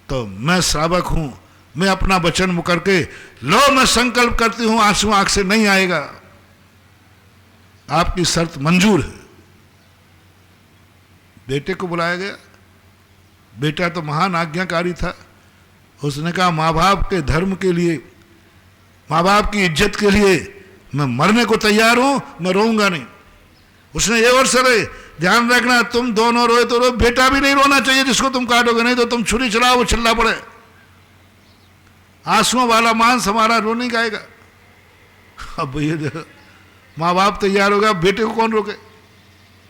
Speaker 1: तो मैं श्रावक हूं, मैं अपना वचन मुकर के, लो मैं संकल्प करती हूं, आंसू आंख से नहीं आएगा, आपकी शर्त मंजूर है। बेटे को बुलाया गया। बेटा तो महान आज्ञाकारी था। उसने कहा, माँ बाप के धर्म के लिए, माँ बाप की इज्जत के लिए मैं मरने को तैयार हूं, मैं रोऊंगा नहीं। उसने ये वर्ष रहे, ध्यान रखना, तुम दोनों रोए तो रो, बेटा भी नहीं रोना चाहिए जिसको तुम काटोगे, नहीं तो तुम छुरी चलाओ वो चिल्ला पड़े। आंसुओं वाला मांस हमारा रो नहीं गाएगा। अब ये देखो, माँ बाप तैयार होगा, बेटे को कौन रोके?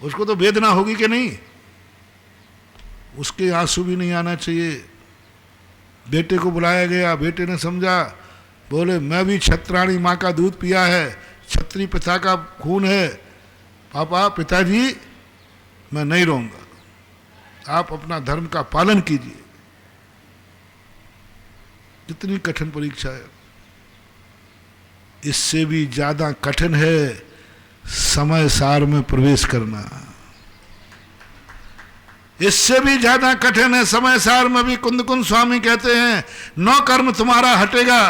Speaker 1: उसको तो वेदना होगी कि नहीं, उसके आंसू भी नहीं आना चाहिए। बेटे को बुलाया गया। बेटे ने समझा, बोले मैं भी क्षत्राणी माँ का दूध पिया है, क्षत्रिय पिता का खून है, पापा पिताजी मैं नहीं रहूंगा, आप अपना धर्म का पालन कीजिए। कितनी कठिन परीक्षा है। इससे भी ज्यादा कठिन है समय सार में प्रवेश करना। इससे भी ज्यादा कठिन है समय सार में भी। कुंदकुंद स्वामी कहते हैं, 9 कर्म तुम्हारा हटेगा।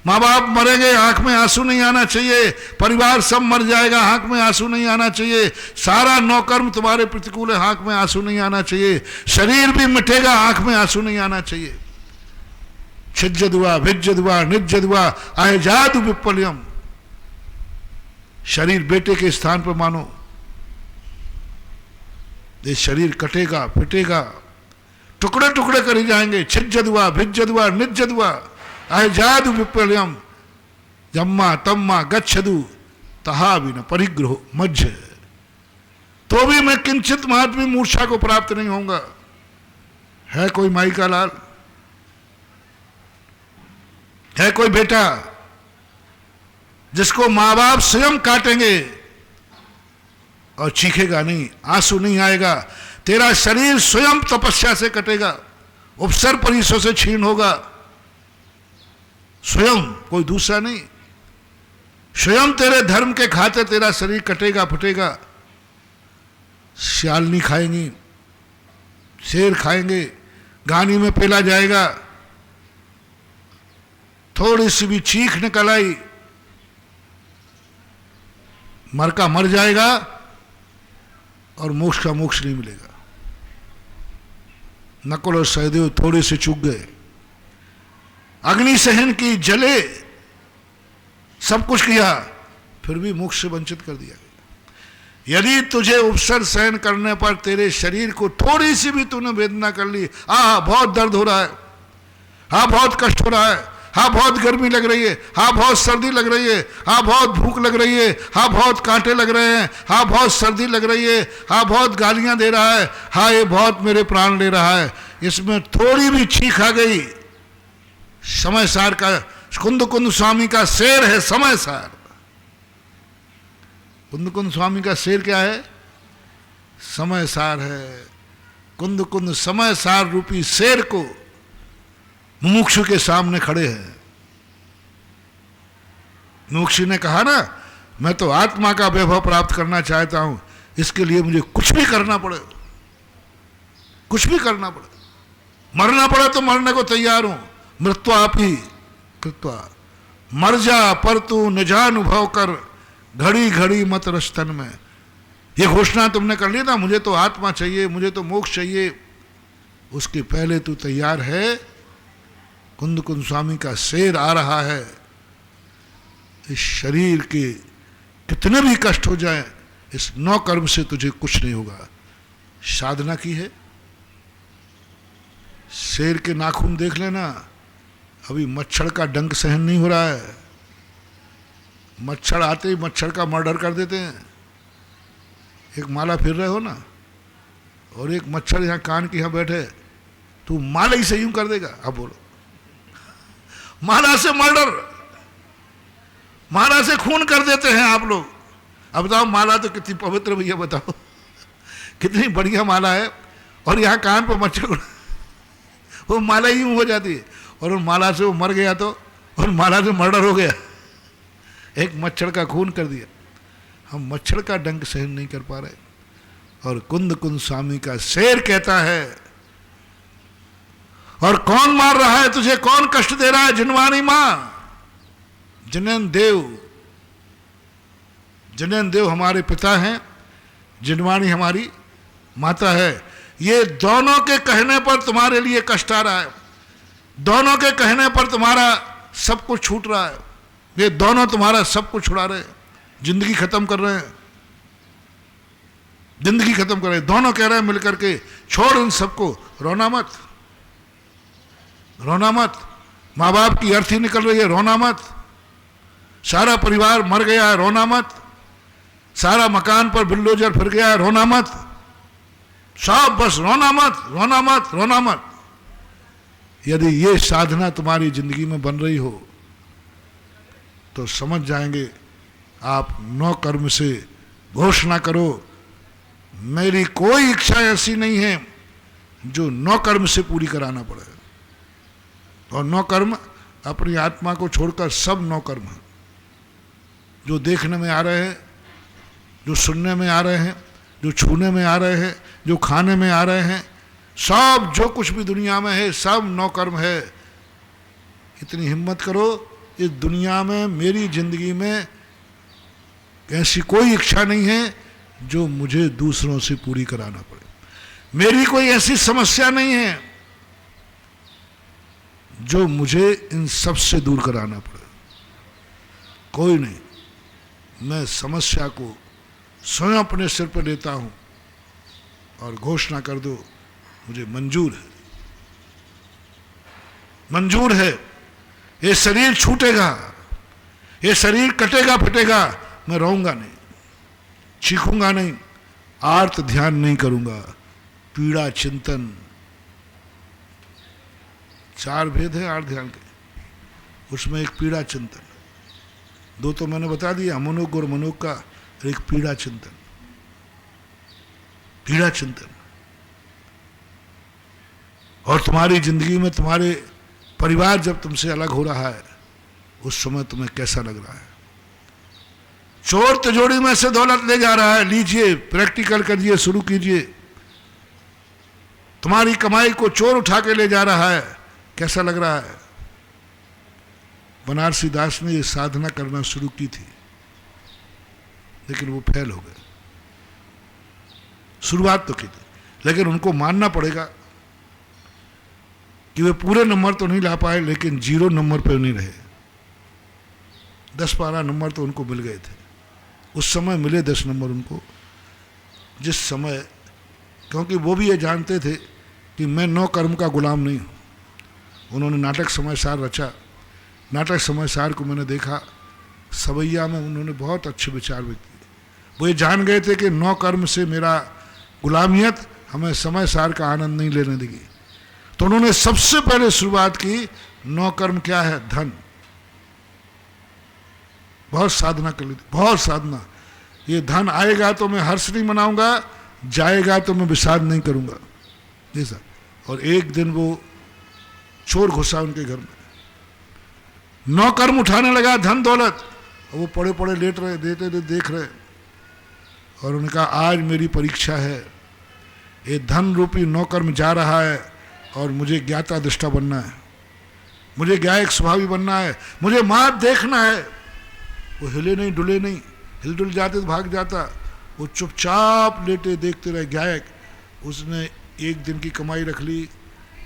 Speaker 1: माँ बाप मरेंगे, आंख में आंसू नहीं आना चाहिए। परिवार सब मर जाएगा, आंख में आंसू नहीं आना चाहिए। सारा 9 कर्म तुम्हारे प्रतिकूल है, आंख में आंसू नहीं आना चाहिए। शरीर भी मिटेगा, आंख में आंसू नहीं आना चाहिए। छिज्जदुआ भिज्जदुआ निज्जदुआ अहजादु विप्पल्यम। शरीर बेटे के स्थान पर मानो। ये शरीर कटेगा, पिटेगा, टुकड़े टुकड़े करे जाएंगे। छिज्जदुआ भिज्जदुआ निज्जदुआ अहजादु विप्पल्यम जम्मा तम्मा गच्छदु तहा बिन परिग्रह मज्ज। तो भी मैं किंचित मात्र भी मूर्छा को प्राप्त नहीं होऊंगा। है कोई माई का लाल, है कोई बेटा जिसको मां बाप स्वयं काटेंगे और चीखेगा नहीं, आंसू नहीं आएगा। तेरा शरीर स्वयं तपस्या से कटेगा, उपसर परिसों से छीन होगा, स्वयं, कोई दूसरा नहीं। स्वयं तेरे धर्म के खाते तेरा शरीर कटेगा फटेगा। सियालनी खाएंगी, शेर खाएंगे, गानी में पेला जाएगा, थोड़ी सी भी चीख निकल आई, मर का मर जाएगा और मोक्ष का मोक्ष नहीं मिलेगा। नकुल और सहदेव थोड़े से चूक गए, अग्नि सहन की, जले, सब कुछ किया, फिर भी मोक्ष से वंचित कर दिया गया। यदि तुझे उपसर सहन करने पर तेरे शरीर को थोड़ी सी भी तूने वेदना कर ली, हाँ बहुत दर्द हो रहा है, हाँ बहुत कष्ट हो रहा है, हाँ बहुत गर्मी लग रही है, हाँ बहुत सर्दी लग रही है, हाँ बहुत भूख लग रही है, हाँ बहुत कांटे लग रहे हैं, हाँ बहुत सर्दी लग रही है, हाँ बहुत गालियां दे रहा है, हाँ ये बहुत मेरे प्राण ले रहा है, इसमें थोड़ी भी चीख आ गई, समय सार का, कुंद कुंद स्वामी का शेर है समय सार। कुंद कुंद स्वामी का शेर क्या है? समय सार है। कुंद कुंद समय सार रूपी शेर को मुमुक्षु के सामने खड़े हैं। मुमुक्षु ने कहा ना, मैं तो आत्मा का वैभव प्राप्त करना चाहता हूं, इसके लिए मुझे कुछ भी करना पड़े, कुछ भी करना पड़े, मरना पड़े तो मरने को तैयार हूं। मृत्वापि कृत्वा, मर जा पर तू निजानुभव कर, घड़ी घड़ी मत रस्तन में। ये घोषणा तुमने कर ली ना, मुझे तो आत्मा चाहिए, मुझे तो मोक्ष चाहिए, उसके पहले तू तैयार है? कुंद कुंद स्वामी का शेर आ रहा है। इस शरीर के कितने भी कष्ट हो जाए, इस नौ कर्म से तुझे कुछ नहीं होगा। साधना की है। शेर के नाखून देख लेना, अभी मच्छर का डंक सहन नहीं हो रहा है, मच्छर आते ही मच्छर का मर्डर कर देते हैं। एक माला फिर रहे हो ना, और एक मच्छर यहाँ कान के यहाँ बैठे, तू माला ही से यूं कर देगा। अब बोलो, माला से मर्डर, माला से खून कर देते हैं आप लोग। अब बताओ, माला तो कितनी पवित्र भैया, बताओ कितनी बढ़िया माला है, और यहाँ कान पर मच्छर, वो माला ही हो जाती है, और उन माला से वो मर गया तो, और माला से मर्डर हो गया, एक मच्छर का खून कर दिया। हम मच्छर का डंक सहन नहीं कर पा रहे, और कुंद कुंद स्वामी का शेर कहता है, और कौन मार रहा है तुझे, कौन कष्ट दे रहा है? जिनवानी मां, जिनेन्द्र देव। जिनेन्द्र देव हमारे पिता हैं, जिनवानी हमारी माता है। ये दोनों के कहने पर तुम्हारे लिए कष्ट आ रहा है, दोनों के कहने पर तुम्हारा सब कुछ छूट रहा है, ये दोनों तुम्हारा सब कुछ छुड़ा रहे हैं, जिंदगी खत्म कर रहे हैं, जिंदगी खत्म कर रहे हैं। दोनों कह रहे हैं मिलकर के, छोड़ इन सबको, रोना मत, रोना मत, माँ बाप की अर्थी निकल रही है, रोना मत, सारा परिवार मर गया है, रोना मत, सारा मकान पर बुलडोजर फिर गया है, रोना मत, सब बस रोना मत, रोना मत, रोना मत। यदि ये साधना तुम्हारी जिंदगी में बन रही हो तो समझ जाएंगे आप नौ कर्म से घोषणा करो, मेरी कोई इच्छा ऐसी नहीं है जो नौ कर्म से पूरी कराना पड़े। और नौ कर्म अपनी आत्मा को छोड़कर सब नौ कर्म हैं, जो देखने में आ रहे हैं, जो सुनने में आ रहे हैं, जो छूने में आ रहे हैं, जो खाने में आ रहे हैं, सब जो कुछ भी दुनिया में है सब नौ कर्म है। इतनी हिम्मत करो, इस दुनिया में मेरी जिंदगी में ऐसी कोई इच्छा नहीं है जो मुझे दूसरों से पूरी कराना पड़े, मेरी कोई ऐसी समस्या नहीं है जो मुझे इन सब से दूर कराना पड़े, कोई नहीं। मैं समस्या को स्वयं अपने सिर पर लेता हूं और घोषणा कर दो, मुझे मंजूर है, मंजूर है। ये शरीर छूटेगा, ये शरीर कटेगा फटेगा, मैं रहूंगा नहीं, चीखूंगा नहीं, आर्त ध्यान नहीं करूंगा, पीड़ा चिंतन। 4 भेद है आर्त ध्यान के, उसमें एक पीड़ा चिंतन, 2 तो मैंने बता दिया, मनोग और मनोग का, एक पीड़ा चिंतन। पीड़ा चिंतन। और तुम्हारी जिंदगी में तुम्हारे परिवार जब तुमसे अलग हो रहा है, उस समय तुम्हें कैसा लग रहा है? चोर तिजोरी में से दौलत ले जा रहा है, लीजिए, प्रैक्टिकल करिए, शुरू कीजिए। तुम्हारी कमाई को चोर उठा के ले जा रहा है, कैसा लग रहा है? बनारसी दास ने ये साधना करना शुरू की थी, लेकिन वो फेल हो गए। शुरुआत तो की थी, लेकिन उनको मानना पड़ेगा कि वे पूरे नंबर तो नहीं ला पाए, लेकिन 0 नंबर पे नहीं रहे। 10-12 नंबर तो उनको मिल गए थे। उस समय मिले 10 नंबर उनको, जिस समय, क्योंकि वो भी ये जानते थे कि मैं 9 कर्म का गुलाम नहीं हूँ। उन्होंने नाटक समयसार रचा। नाटक समयसार को मैंने देखा, सवैया में उन्होंने बहुत अच्छे विचार व्यक्त किए। वो ये जान गए थे कि 9 कर्म से मेरा गुलामियत हमें समयसार का आनंद नहीं लेने देगी। तो उन्होंने सबसे पहले शुरुआत की, 9 कर्म क्या है? धन। बहुत साधना कर ली थी, बहुत साधना। ये धन आएगा तो मैं हर्ष नहीं मनाऊंगा, जाएगा तो मैं विषाद नहीं करूंगा, जैसा। और एक दिन वो चोर घुसा उनके घर में, 9 कर्म उठाने लगा, धन दौलत। और वो पड़े पड़े लेट रहे, देख रहे। और उन्होंने कहा, आज मेरी परीक्षा है, ये धन रूपी 9 कर्म जा रहा है और मुझे ज्ञाता दृष्टा बनना है, मुझे ज्ञायक स्वभावी बनना है, मुझे मात देखना है। वो हिले नहीं, डुले नहीं, हिल डुल जाते तो भाग जाता। वो चुपचाप लेटे देखते रहे ज्ञायक। उसने एक दिन की कमाई रख ली,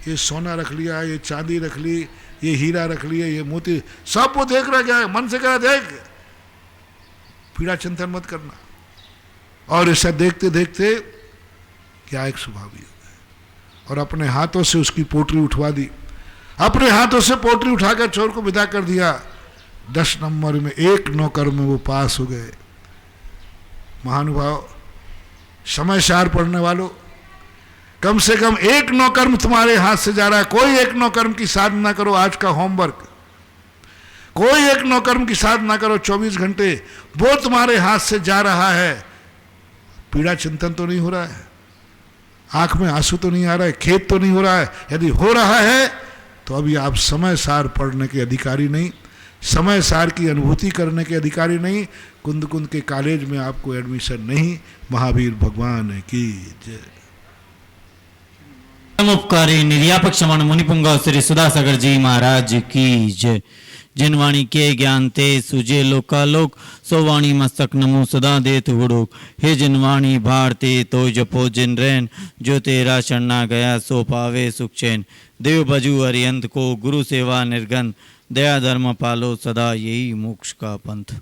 Speaker 1: ये सोना रख लिया, ये चांदी रख ली, ये हीरा रख लिया, ये मोती, सब वो देख रहा क्या है, मन से कह रहा देख, पीड़ा चिंतन मत करना। और ऐसा देखते देखते क्या एक स्वभावी हो गए और अपने हाथों से उसकी पोटली उठवा दी। अपने हाथों से पोटली उठाकर चोर को विदा कर दिया। 10 नंबर में 1 9 कर्म में वो पास हो गए। महानुभाव, समयसार पढ़ने वालों, कम से कम 1 9 कर्म तुम्हारे हाथ से जा रहा है। कोई 1 9 कर्म की साधना करो, आज का होमवर्क। कोई 1 9 कर्म की साधना करो 24 घंटे, वो तुम्हारे हाथ से जा रहा है। पीड़ा चिंतन तो नहीं हो रहा है, आंख में आंसू तो नहीं आ रहा है, खेद तो नहीं हो रहा है। यदि हो रहा है तो अभी आप समय सार पढ़ने के अधिकारी नहीं, समय सार की अनुभूति करने के अधिकारी नहीं, कुंद कुंद के कॉलेज में आपको एडमिशन नहीं। महावीर भगवान की जय।
Speaker 2: उपकारी निर्यापक क्षमण मुनिपुंगव श्री सुधासागर जी महाराज की जय। जिन वाणी के ज्ञान ते सुजे लोकालोक, सो वाणी मस्तक नमो सदा देत हुड़ोक। हे जिन वाणी भारते तो जपो जिन रैन, जो तेरा शरणा गया सो पावे सुख चैन। देव बजू अरियंत को गुरु सेवा निर्गन, दया धर्म पालो सदा यही मोक्ष का पंथ।